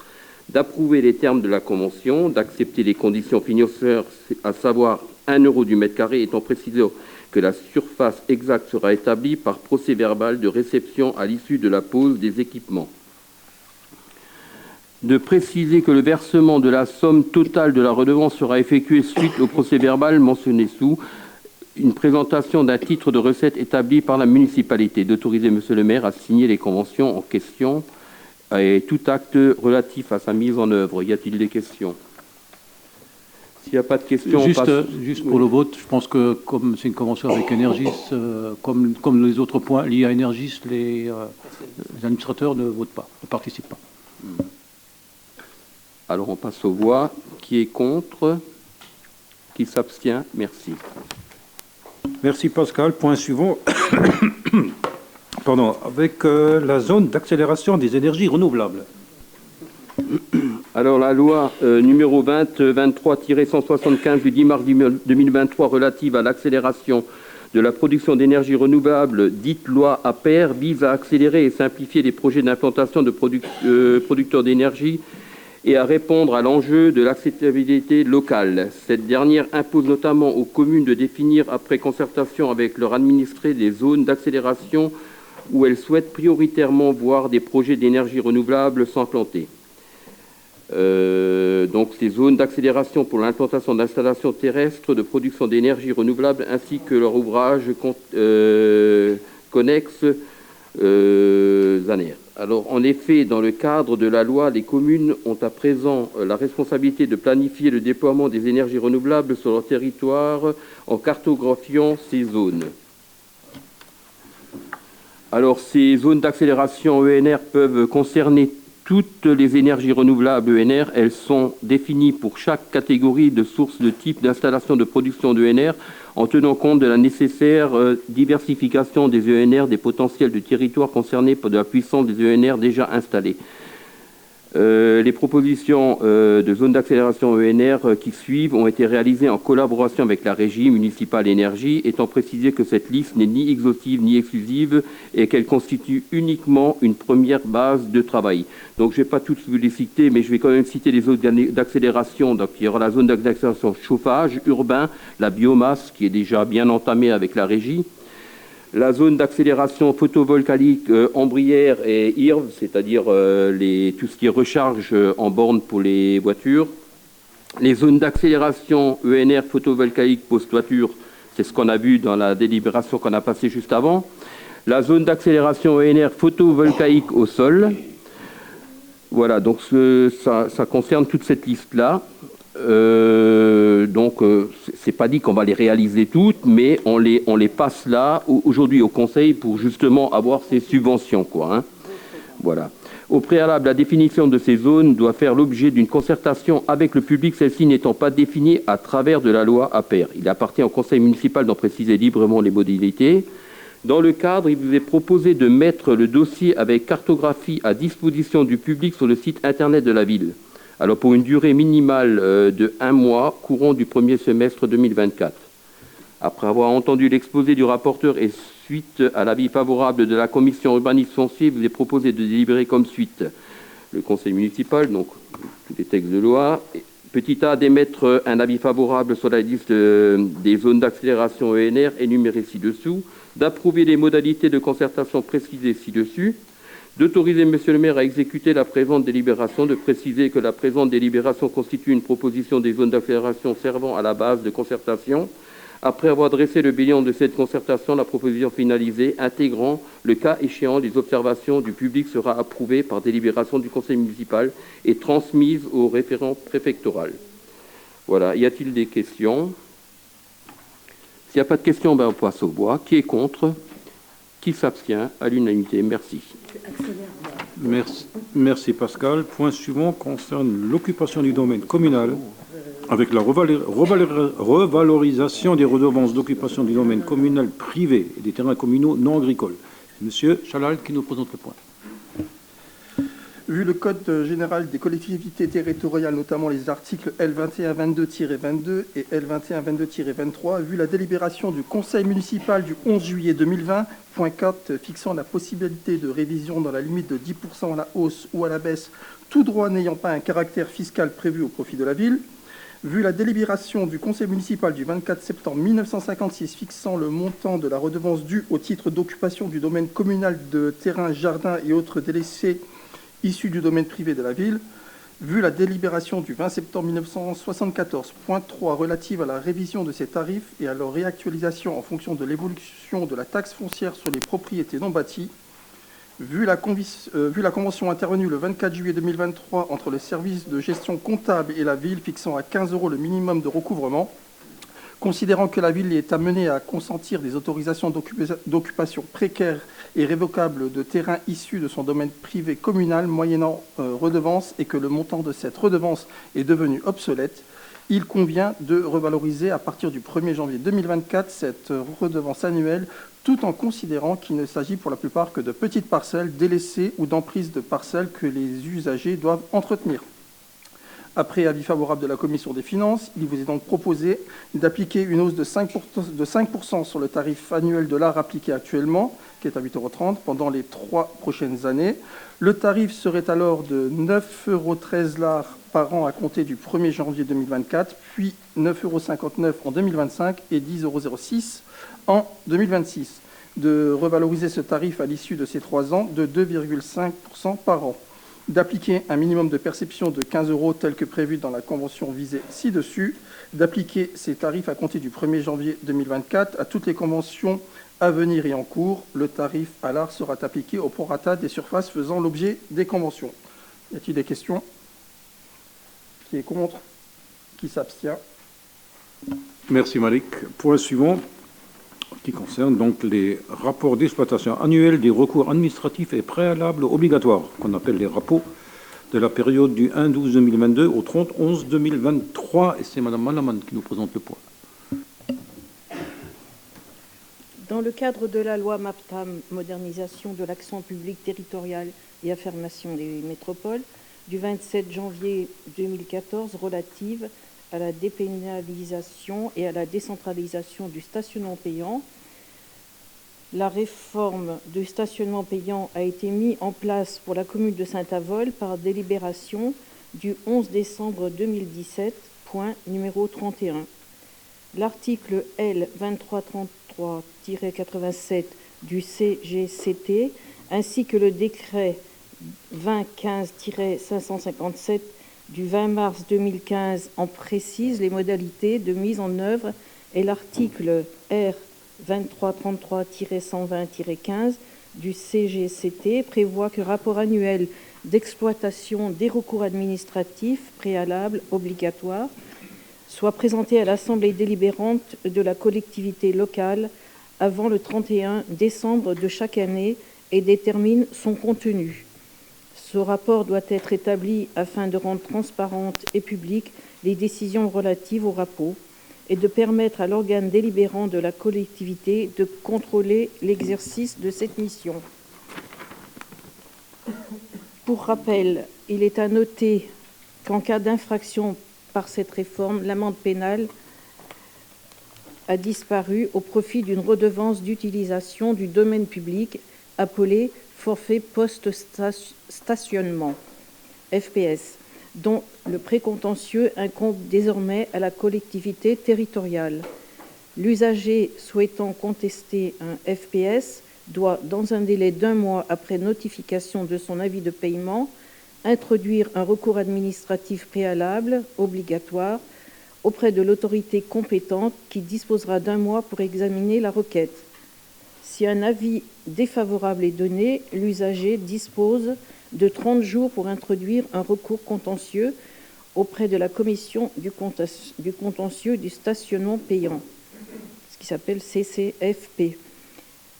D'approuver les termes de la convention, d'accepter les conditions financières, à savoir 1 € du mètre carré, étant précisé que la surface exacte sera établie par procès-verbal de réception à l'issue de la pose des équipements. De préciser que le versement de la somme totale de la redevance sera effectué suite au procès-verbal mentionné sous, une présentation d'un titre de recette établi par la municipalité, d'autoriser M. le maire à signer les conventions en question et tout acte relatif à sa mise en œuvre. Y a-t-il des questions? S'il n'y a pas de questions, juste pour le vote, je pense que comme c'est une convention avec Energis, comme les autres points liés à Energis, les administrateurs ne votent pas, ne participent pas. Alors on passe aux voix. Qui est contre? Qui s'abstient? Merci. Merci Pascal. Point suivant. Pardon, avec la zone d'accélération des énergies renouvelables. Alors la loi numéro 2023-175 du 10 mars 2023 relative à l'accélération de la production d'énergie renouvelable, dite loi APER, vise à accélérer et simplifier les projets d'implantation de producteurs d'énergie et à répondre à l'enjeu de l'acceptabilité locale. Cette dernière impose notamment aux communes de définir, après concertation avec leurs administrés, des zones d'accélération où elles souhaitent prioritairement voir des projets d'énergie renouvelable s'implanter. Donc ces zones d'accélération pour l'implantation d'installations terrestres de production d'énergie renouvelable ainsi que leurs ouvrages connexes ZANER. Alors en effet, dans le cadre de la loi, les communes ont à présent la responsabilité de planifier le déploiement des énergies renouvelables sur leur territoire en cartographiant ces zones. Alors ces zones d'accélération ENR peuvent concerner toutes les énergies renouvelables ENR. Elles sont définies pour chaque catégorie de sources de type d'installation de production d'ENR en tenant compte de la nécessaire diversification des ENR, des potentiels de territoire concernés par de la puissance des ENR déjà installés. Les propositions de zones d'accélération ENR qui suivent ont été réalisées en collaboration avec la Régie municipale énergie, étant précisé que cette liste n'est ni exhaustive ni exclusive et qu'elle constitue uniquement une première base de travail. Donc je ne vais pas toutes vous les citer, mais je vais quand même citer les zones d'accélération. Donc il y aura la zone d'accélération chauffage urbain, la biomasse qui est déjà bien entamée avec la Régie, la zone d'accélération photovoltaïque ombrière et IRV, c'est-à-dire tout ce qui est recharge en borne pour les voitures. Les zones d'accélération ENR photovoltaïque post-toiture, c'est ce qu'on a vu dans la délibération qu'on a passée juste avant. La zone d'accélération ENR photovoltaïque au sol. Voilà, donc ça concerne toute cette liste-là. Donc, c'est pas dit qu'on va les réaliser toutes, mais on les passe là, aujourd'hui au Conseil, pour justement avoir ces subventions, quoi, hein. Voilà. Au préalable, la définition de ces zones doit faire l'objet d'une concertation avec le public, celle-ci n'étant pas définie à travers de la loi APER. Il appartient au Conseil municipal d'en préciser librement les modalités. Dans le cadre, il vous est proposé de mettre le dossier avec cartographie à disposition du public sur le site internet de la ville. Alors pour une durée minimale de 1 mois, courant du premier semestre 2024. Après avoir entendu l'exposé du rapporteur et suite à l'avis favorable de la commission urbanisme foncier, vous est proposé de délibérer comme suite. Le conseil municipal, donc tous les textes de loi, petit a, d'émettre un avis favorable sur la liste des zones d'accélération ENR énumérées ci-dessous, d'approuver les modalités de concertation précisées ci-dessus, d'autoriser Monsieur le maire à exécuter la présente délibération, de préciser que la présente délibération constitue une proposition des zones d'accélération servant à la base de concertation. Après avoir dressé le bilan de cette concertation, la proposition finalisée, intégrant le cas échéant des observations du public, sera approuvée par délibération du conseil municipal et transmise au référent préfectoral. Voilà. Y a-t-il des questions? S'il n'y a pas de questions, on passe au voix. Qui est contre? Qui s'abstient? À l'unanimité. Merci. Merci Pascal. Point suivant concerne l'occupation du domaine communal avec la revalorisation des redevances d'occupation du domaine communal privé et des terrains communaux non agricoles. Monsieur Chalal qui nous présente le point. Vu le Code général des collectivités territoriales, notamment les articles L2122-22 et L2122-23, vu la délibération du Conseil municipal du 11 juillet 2020, point 4, fixant la possibilité de révision dans la limite de 10% à la hausse ou à la baisse, tout droit n'ayant pas un caractère fiscal prévu au profit de la ville, vu la délibération du Conseil municipal du 24 septembre 1956 fixant le montant de la redevance due au titre d'occupation du domaine communal de terrains, jardins et autres délaissés issus du domaine privé de la ville, vu la délibération du 20 septembre 1974, point 3, relative à la révision de ces tarifs et à leur réactualisation en fonction de l'évolution de la taxe foncière sur les propriétés non bâties, vu la convention intervenue le 24 juillet 2023 entre le service de gestion comptable et la ville fixant à 15 € le minimum de recouvrement, considérant que la ville est amenée à consentir des autorisations d'occupation précaires et révocables de terrains issus de son domaine privé communal moyennant redevance et que le montant de cette redevance est devenu obsolète, il convient de revaloriser à partir du 1er janvier 2024 cette redevance annuelle, tout en considérant qu'il ne s'agit pour la plupart que de petites parcelles délaissées ou d'emprises de parcelles que les usagers doivent entretenir. Après avis favorable de la Commission des finances, il vous est donc proposé d'appliquer une hausse de 5% sur le tarif annuel de l'art appliqué actuellement, qui est à 8,30 € pendant les 3 prochaines années. Le tarif serait alors de 9,13 € l'art par an à compter du 1er janvier 2024, puis 9,59 € en 2025 et 10,06 € en 2026. De revaloriser ce tarif à l'issue de ces 3 ans de 2,5% par an. D'appliquer un minimum de perception de 15 € tel que prévu dans la convention visée ci-dessus, d'appliquer ces tarifs à compter du 1er janvier 2024 à toutes les conventions à venir et en cours. Le tarif à l'art sera appliqué au prorata des surfaces faisant l'objet des conventions. Y a-t-il des questions? Qui est contre? Qui s'abstient? Merci Malik. Point suivant, qui concerne donc les rapports d'exploitation annuels des recours administratifs et préalables obligatoires, qu'on appelle les RAPO, de la période du 1/12/2022 au 30/11/2023. Et c'est Mme Malaman qui nous présente le point. Dans le cadre de la loi MAPTAM, modernisation de l'action publique territoriale et affirmation des métropoles, du 27 janvier 2014 relative à la dépénalisation et à la décentralisation du stationnement payant. La réforme du stationnement payant a été mise en place pour la commune de Saint-Avold par délibération du 11 décembre 2017, point numéro 31. L'article L. 2333-87 du CGCT ainsi que le décret 2015-557 du 20 mars 2015 en précise les modalités de mise en œuvre et l'article R. 2333-120-15 du CGCT prévoit que rapport annuel d'exploitation des recours administratifs préalables obligatoires soit présenté à l'Assemblée délibérante de la collectivité locale avant le 31 décembre de chaque année et détermine son contenu. Ce rapport doit être établi afin de rendre transparentes et publiques les décisions relatives au rapport et de permettre à l'organe délibérant de la collectivité de contrôler l'exercice de cette mission. Pour rappel, il est à noter qu'en cas d'infraction par cette réforme, l'amende pénale a disparu au profit d'une redevance d'utilisation du domaine public appelée forfait post-stationnement, FPS, dont le précontentieux incombe désormais à la collectivité territoriale. L'usager souhaitant contester un FPS doit, dans un délai d'1 mois après notification de son avis de paiement, introduire un recours administratif préalable obligatoire auprès de l'autorité compétente qui disposera d'1 mois pour examiner la requête. Si un avis défavorable est donné, l'usager dispose de 30 jours pour introduire un recours contentieux auprès de la commission du contentieux du stationnement payant, ce qui s'appelle CCFP.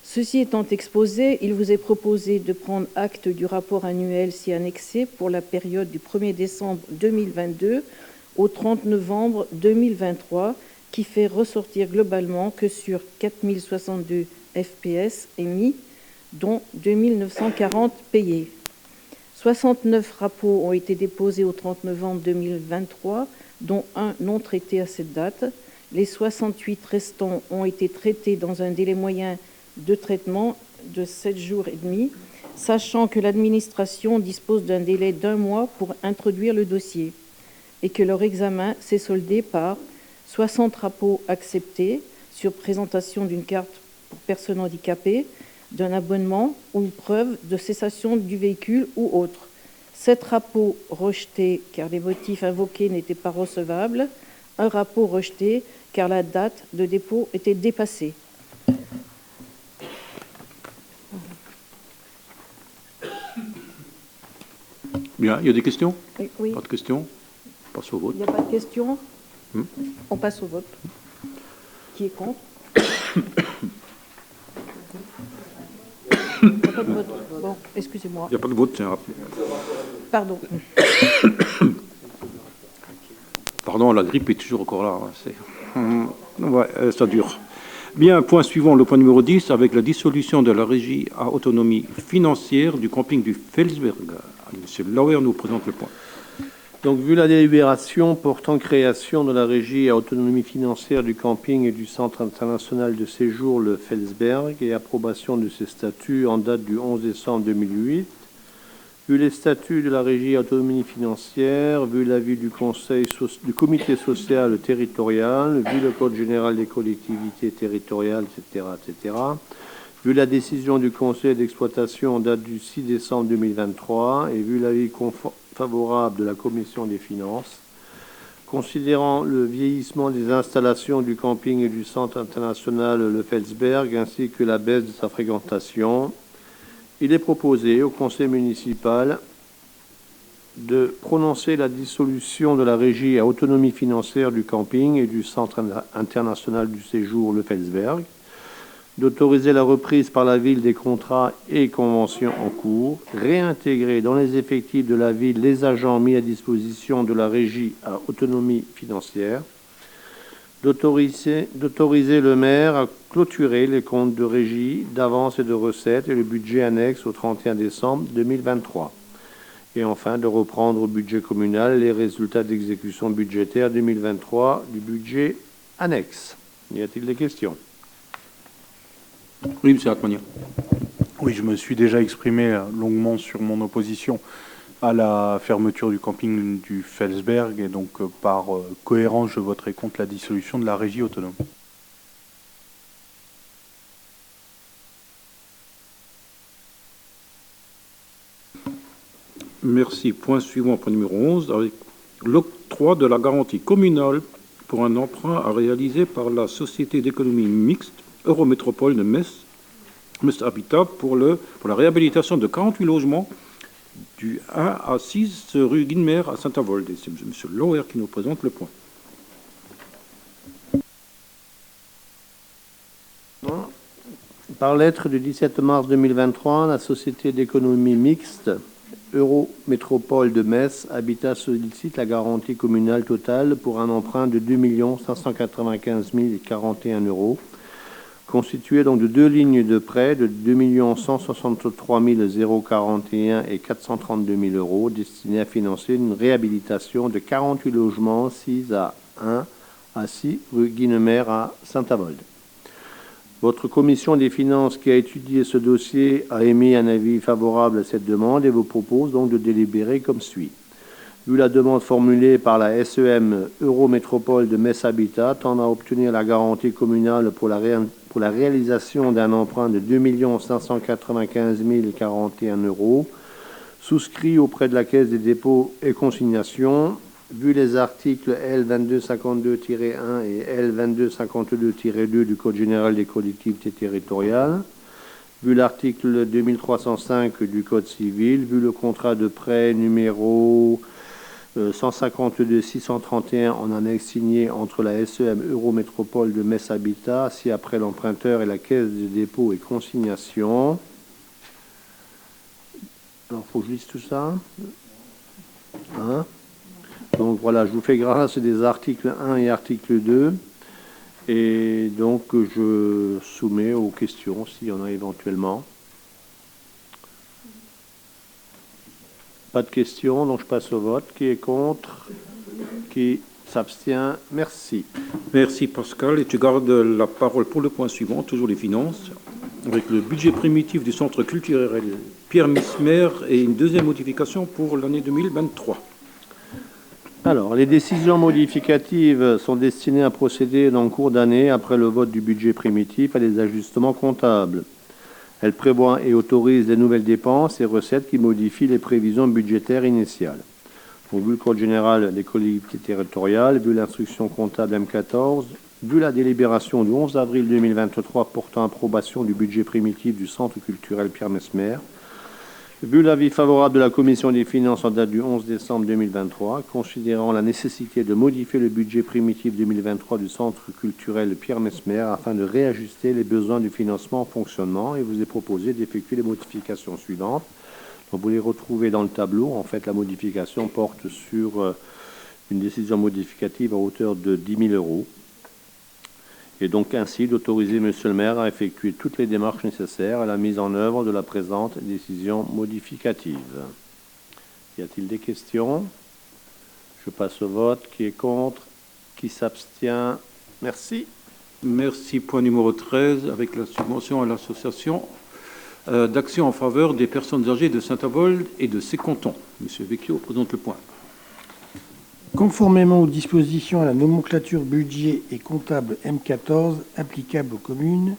Ceci étant exposé, il vous est proposé de prendre acte du rapport annuel si annexé pour la période du 1er décembre 2022 au 30 novembre 2023, qui fait ressortir globalement que sur 4062 FPS émis, dont 2940 payés. 69 rapports ont été déposés au 30 novembre 2023, dont un non traité à cette date. Les 68 restants ont été traités dans un délai moyen de traitement de 7 jours et demi, sachant que l'administration dispose d'un délai d'1 mois pour introduire le dossier et que leur examen s'est soldé par 60 rapports acceptés sur présentation d'une carte pour personnes handicapées, d'un abonnement ou une preuve de cessation du véhicule ou autre. 7 rapports rejetés car les motifs invoqués n'étaient pas recevables, un rapport rejeté car la date de dépôt était dépassée. Bien, il y a des questions? Oui. Pas de questions? On passe au vote. Il n'y a pas de questions? On passe au vote. Qui est contre? Il n'y a pas de vote. Bon, excusez-moi. Il n'y a pas de vote, c'est rapide. Pardon. Pardon, la grippe est toujours encore là. Ouais, ça dure. Bien, point suivant, le point numéro 10, avec la dissolution de la régie à autonomie financière du camping du Felsberg. Monsieur Lauer nous présente le point. Donc, vu la délibération portant création de la régie à autonomie financière du camping et du centre international de séjour Le Felsberg et approbation de ces statuts en date du 11 décembre 2008, vu les statuts de la régie à autonomie financière, vu l'avis du comité social territorial, vu le code général des collectivités territoriales, etc., etc., vu la décision du conseil d'exploitation en date du 6 décembre 2023 et vu l'avis favorable de la commission des finances, considérant le vieillissement des installations du camping et du centre international Le Felsberg ainsi que la baisse de sa fréquentation, il est proposé au conseil municipal de prononcer la dissolution de la régie à autonomie financière du camping et du centre international du séjour Le Felsberg, d'autoriser la reprise par la ville des contrats et conventions en cours, réintégrer dans les effectifs de la ville les agents mis à disposition de la régie à autonomie financière, d'autoriser le maire à clôturer les comptes de régie, d'avances et de recettes et le budget annexe au 31 décembre 2023. Et enfin, de reprendre au budget communal les résultats d'exécution budgétaire 2023 du budget annexe. Y a-t-il des questions ? Oui, M. Atmania. Oui, je me suis déjà exprimé longuement sur mon opposition à la fermeture du camping du Felsberg et donc par cohérence, je voterai contre la dissolution de la régie autonome. Merci. Point suivant, point numéro 11, avec l'octroi de la garantie communale pour un emprunt à réaliser par la Société d'économie mixte Eurométropole de Metz Habitat pour la réhabilitation de 48 logements du 1 à 6 rue Guinemer à Saint-Avold. Et c'est M. Loher qui nous présente le point. Par lettre du 17 mars 2023, la Société d'économie mixte Eurométropole de Metz Habitat sollicite la garantie communale totale pour un emprunt de 2 595 041 €, constitué donc de deux lignes de prêt de 2 163 041 et 432 000 € destinées à financer une réhabilitation de 48 logements 6 à 1 à 6 rue Guinemer à Saint-Avold. Votre commission des finances qui a étudié ce dossier a émis un avis favorable à cette demande et vous propose donc de délibérer comme suit. Vu la demande formulée par la SEM Eurométropole de Metz Habitat tendant à obtenir la garantie communale pour la réalisation d'un emprunt de 2 595 041 €, souscrit auprès de la Caisse des dépôts et consignations, vu les articles L2252-1 et L2252-2 du Code général des collectivités territoriales, vu l'article 2305 du Code civil, vu le contrat de prêt numéro 152-631 en annexe signé entre la SEM Eurométropole de Metz Habitat, assis après l'emprunteur et la Caisse de dépôt et consignation. Alors, il faut que je lise tout ça. Hein? Donc voilà, je vous fais grâce des articles 1 et article 2. Et donc, je soumets aux questions, s'il y en a éventuellement. Pas de questions, donc je passe au vote. Qui est contre? Qui s'abstient? Merci. Merci Pascal. Et tu gardes la parole pour le point suivant, toujours les finances, avec le budget primitif du centre culturel Pierre Mesmer et une deuxième modification pour l'année 2023. Alors, les décisions modificatives sont destinées à procéder dans le cours d'année, après le vote du budget primitif, à des ajustements comptables. Elle prévoit et autorise les nouvelles dépenses et recettes qui modifient les prévisions budgétaires initiales. Donc, vu le Code général des collectivités territoriales, vu l'instruction comptable M14, vu la délibération du 11 avril 2023 portant approbation du budget primitif du Centre culturel Pierre Mesmer, vu l'avis favorable de la Commission des finances en date du 11 décembre 2023, considérant la nécessité de modifier le budget primitif 2023 du Centre culturel Pierre Mesmer afin de réajuster les besoins du financement en fonctionnement, et vous est proposé d'effectuer les modifications suivantes. Donc, vous les retrouvez dans le tableau. En fait, la modification porte sur une décision modificative à hauteur de 10 000 €. Et donc ainsi d'autoriser Monsieur le maire à effectuer toutes les démarches nécessaires à la mise en œuvre de la présente décision modificative. Y a-t-il des questions? Je passe au vote. Qui est contre? Qui s'abstient? Merci. Merci. Point numéro 13, avec la subvention à l'association d'action en faveur des personnes âgées de Saint-Avold et de ses cantons. Monsieur Vecchio présente le point. Conformément aux dispositions à la nomenclature budget et comptable M14 applicable aux communes,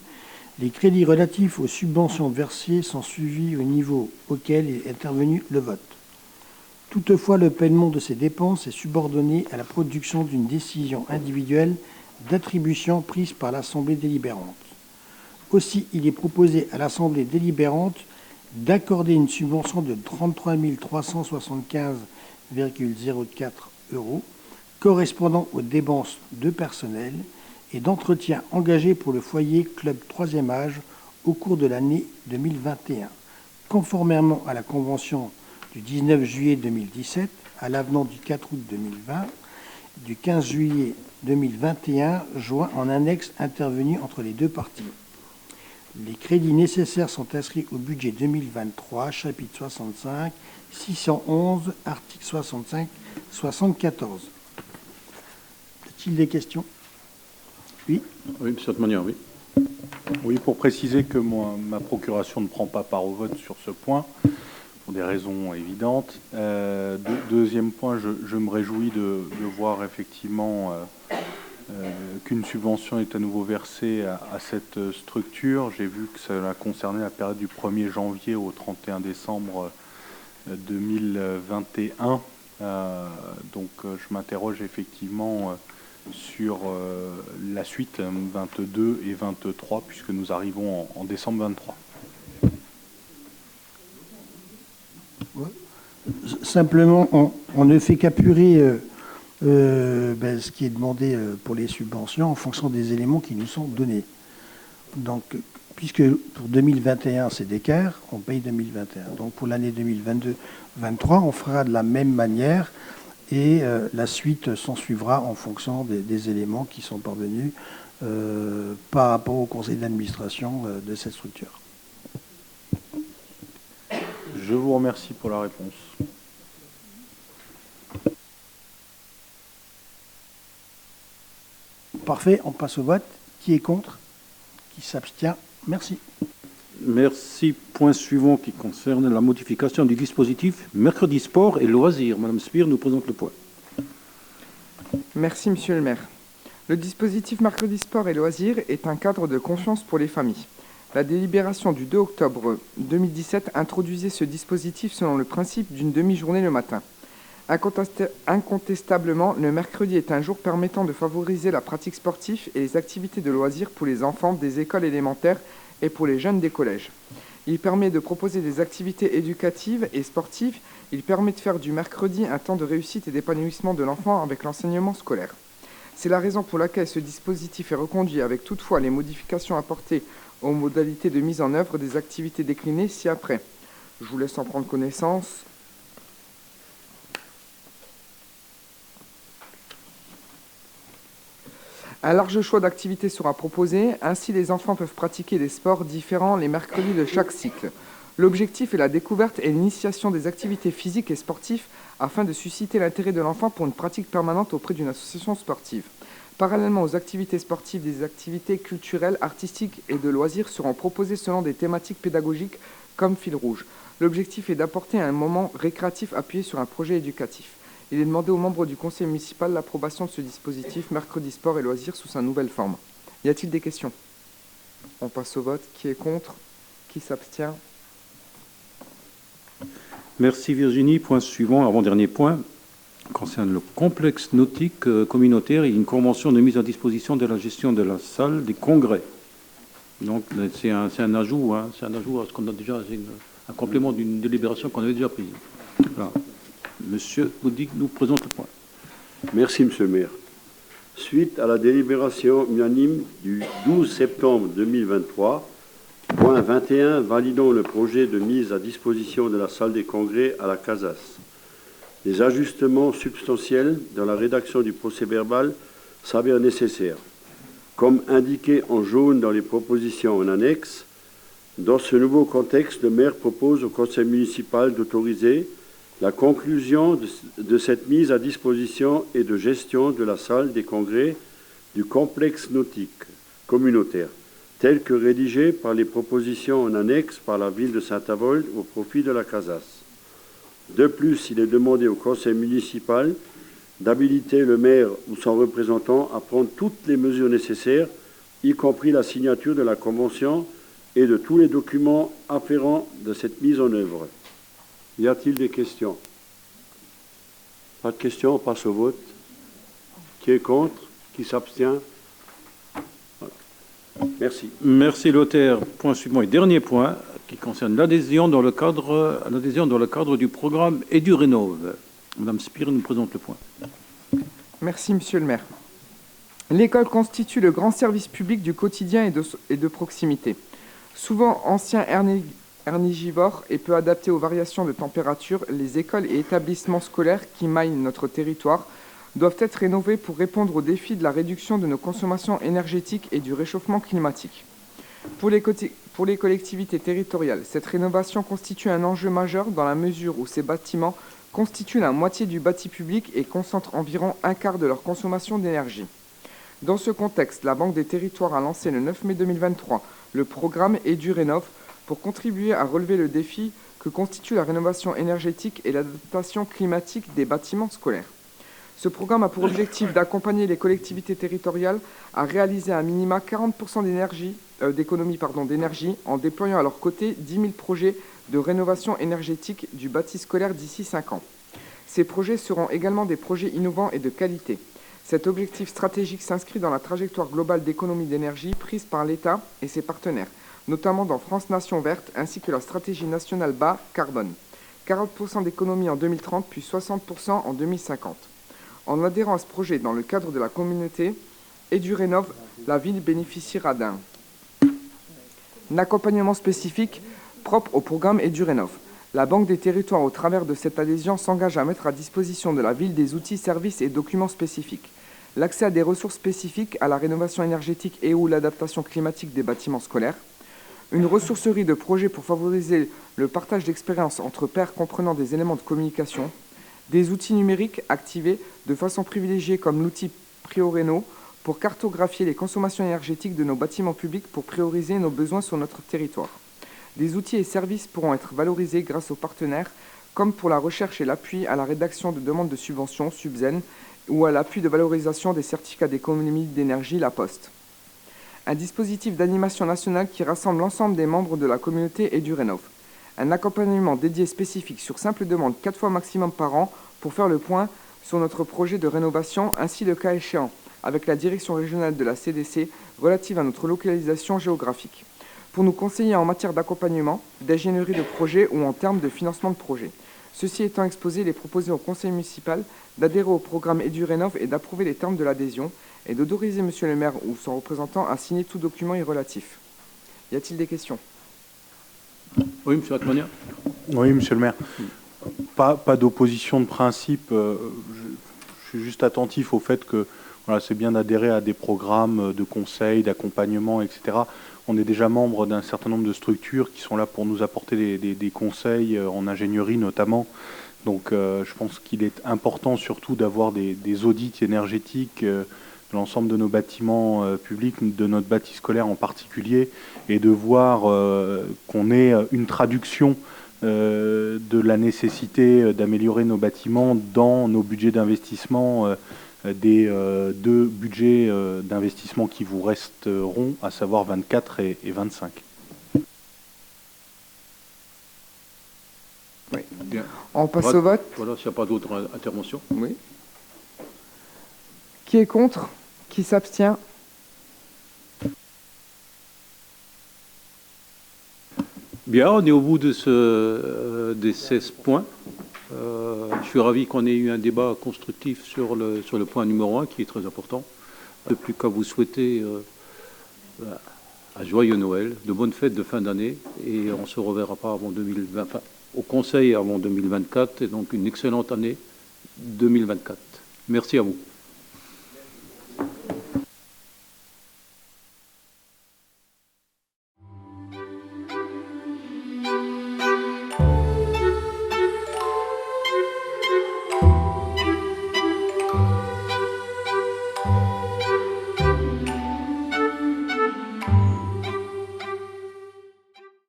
les crédits relatifs aux subventions versées sont suivis au niveau auquel est intervenu le vote. Toutefois, le paiement de ces dépenses est subordonné à la production d'une décision individuelle d'attribution prise par l'Assemblée délibérante. Aussi, il est proposé à l'Assemblée délibérante d'accorder une subvention de 33 375,04 € correspondant aux dépenses de personnel et d'entretien engagées pour le foyer Club 3e âge au cours de l'année 2021, conformément à la Convention du 19 juillet 2017, à l'avenant du 4 août 2020, du 15 juillet 2021, joint en annexe intervenu entre les deux parties. Les crédits nécessaires sont inscrits au budget 2023, chapitre 65, 611, article 65, 74. Y a-t-il des questions? Oui. Oui, de cette manière, oui. Oui, pour préciser que ma procuration ne prend pas part au vote sur ce point, pour des raisons évidentes. Deuxième point, je me réjouis de voir effectivement qu'une subvention est à nouveau versée à cette structure. J'ai vu que ça a concerné la période du 1er janvier au 31 décembre 2021. Donc je m'interroge effectivement sur la suite 22 et 23, puisque nous arrivons en décembre 23. Ouais. Simplement, on ne fait qu'apurer ce qui est demandé pour les subventions en fonction des éléments qui nous sont donnés. Donc, puisque pour 2021, c'est d'équerre, on paye 2021. Donc, pour l'année 2022-23, on fera de la même manière et la suite s'en suivra en fonction des éléments qui sont parvenus par rapport au conseil d'administration de cette structure. Je vous remercie pour la réponse. Parfait, on passe au vote. Qui est contre? Qui s'abstient? Merci. Merci. Point suivant qui concerne la modification du dispositif mercredi sport et loisirs. Madame Spire nous présente le point. Merci, monsieur le maire. Le dispositif mercredi sport et loisirs est un cadre de confiance pour les familles. La délibération du 2 octobre 2017 introduisait ce dispositif selon le principe d'une demi-journée le matin. Incontestablement, le mercredi est un jour permettant de favoriser la pratique sportive et les activités de loisirs pour les enfants des écoles élémentaires et pour les jeunes des collèges. Il permet de proposer des activités éducatives et sportives. Il permet de faire du mercredi un temps de réussite et d'épanouissement de l'enfant avec l'enseignement scolaire. C'est la raison pour laquelle ce dispositif est reconduit avec toutefois les modifications apportées aux modalités de mise en œuvre des activités déclinées ci-après. Je vous laisse en prendre connaissance. Un large choix d'activités sera proposé, ainsi les enfants peuvent pratiquer des sports différents les mercredis de chaque cycle. L'objectif est la découverte et l'initiation des activités physiques et sportives afin de susciter l'intérêt de l'enfant pour une pratique permanente auprès d'une association sportive. Parallèlement aux activités sportives, des activités culturelles, artistiques et de loisirs seront proposées selon des thématiques pédagogiques comme fil rouge. L'objectif est d'apporter un moment récréatif appuyé sur un projet éducatif. Il est demandé aux membres du conseil municipal l'approbation de ce dispositif mercredi sport et loisirs sous sa nouvelle forme. Y a-t-il des questions? On passe au vote. Qui est contre? Qui s'abstient? Merci Virginie. Point suivant, avant-dernier point, concerne le complexe nautique communautaire et une convention de mise à disposition de la gestion de la salle des congrès. Donc c'est un ajout, c'est un ajout à ce qu'on a déjà, c'est un complément d'une délibération qu'on avait déjà prise. Voilà. Monsieur Boudic nous présente le point. Merci, monsieur le maire. Suite à la délibération unanime du 12 septembre 2023, point 21, validons le projet de mise à disposition de la salle des congrès à la Casas. Des ajustements substantiels dans la rédaction du procès-verbal s'avèrent nécessaires. Comme indiqué en jaune dans les propositions en annexe, dans ce nouveau contexte, le maire propose au conseil municipal d'autoriser, la conclusion de cette mise à disposition et de gestion de la salle des congrès du complexe nautique communautaire, telle que rédigée par les propositions en annexe par la ville de Saint-Avold au profit de la CASAS. De plus, il est demandé au conseil municipal d'habiliter le maire ou son représentant à prendre toutes les mesures nécessaires, y compris la signature de la convention et de tous les documents afférents de cette mise en œuvre. Y a-t-il des questions? Pas de questions, on passe au vote. Qui est contre? Qui s'abstient? Merci. Merci Lothaire. Point suivant et dernier point qui concerne l'adhésion dans le cadre du programme EduRénov. Madame Spire nous présente le point. Merci, Monsieur le maire. L'école constitue le grand service public du quotidien et de proximité. Souvent ancien herbivore et peu adapté aux variations de température, les écoles et établissements scolaires qui maillent notre territoire doivent être rénovés pour répondre aux défis de la réduction de nos consommations énergétiques et du réchauffement climatique. Pour les collectivités territoriales, cette rénovation constitue un enjeu majeur dans la mesure où ces bâtiments constituent la moitié du bâti public et concentrent environ un quart de leur consommation d'énergie. Dans ce contexte, la Banque des Territoires a lancé le 9 mai 2023 le programme EduRénov pour contribuer à relever le défi que constitue la rénovation énergétique et l'adaptation climatique des bâtiments scolaires. Ce programme a pour objectif d'accompagner les collectivités territoriales à réaliser un minima 40% d'économie d'énergie en déployant à leur côté 10 000 projets de rénovation énergétique du bâti scolaire d'ici 5 ans. Ces projets seront également des projets innovants et de qualité. Cet objectif stratégique s'inscrit dans la trajectoire globale d'économie d'énergie prise par l'État et ses partenaires, notamment dans France Nation Verte ainsi que la stratégie nationale bas carbone. 40% d'économie en 2030 puis 60% en 2050. En adhérant à ce projet dans le cadre de la communauté EduRénov, la ville bénéficiera d'un accompagnement spécifique propre au programme EduRénov. La Banque des Territoires, au travers de cette adhésion, s'engage à mettre à disposition de la ville des outils, services et documents spécifiques. L'accès à des ressources spécifiques à la rénovation énergétique et ou l'adaptation climatique des bâtiments scolaires. Une ressourcerie de projets pour favoriser le partage d'expériences entre pairs comprenant des éléments de communication. Des outils numériques activés de façon privilégiée comme l'outil PrioRéno pour cartographier les consommations énergétiques de nos bâtiments publics pour prioriser nos besoins sur notre territoire. Des outils et services pourront être valorisés grâce aux partenaires, comme pour la recherche et l'appui à la rédaction de demandes de subventions, Subzen, ou à l'appui de valorisation des certificats d'économie d'énergie, La Poste. Un dispositif d'animation nationale qui rassemble l'ensemble des membres de la communauté EduRénov. Un accompagnement dédié spécifique sur simple demande 4 fois maximum par an pour faire le point sur notre projet de rénovation, ainsi le cas échéant, avec la direction régionale de la CDC relative à notre localisation géographique. Pour nous conseiller en matière d'accompagnement, d'ingénierie de projet ou en termes de financement de projet. Ceci étant exposé, il est proposé au conseil municipal d'adhérer au programme EduRénov et d'approuver les termes de l'adhésion et d'autoriser monsieur le maire ou son représentant à signer tout document y relatif. Y a-t-il des questions? Oui, monsieur Atmania. Oui, monsieur le maire. Pas d'opposition de principe. Je suis juste attentif au fait que voilà, c'est bien d'adhérer à des programmes de conseil, d'accompagnement, etc. On est déjà membre d'un certain nombre de structures qui sont là pour nous apporter des conseils en ingénierie notamment. Donc je pense qu'il est important surtout d'avoir des audits énergétiques de l'ensemble de nos bâtiments publics, de notre bâti scolaire en particulier, et de voir qu'on ait une traduction de la nécessité d'améliorer nos bâtiments dans nos budgets d'investissement des 2 budgets d'investissement qui vous resteront, à savoir 24 et 25. Oui. Bien. On passe au vote. Voilà, s'il n'y a pas d'autres interventions. Oui. Qui est contre? Qui s'abstient? Bien, on est au bout de des 16 points. Je suis ravi qu'on ait eu un débat constructif sur le point numéro 1, qui est très important. De plus qu'à vous souhaiter un joyeux Noël, de bonnes fêtes de fin d'année, et on ne se reverra pas avant 2020, enfin, au Conseil avant 2024, et donc une excellente année 2024. Merci à vous.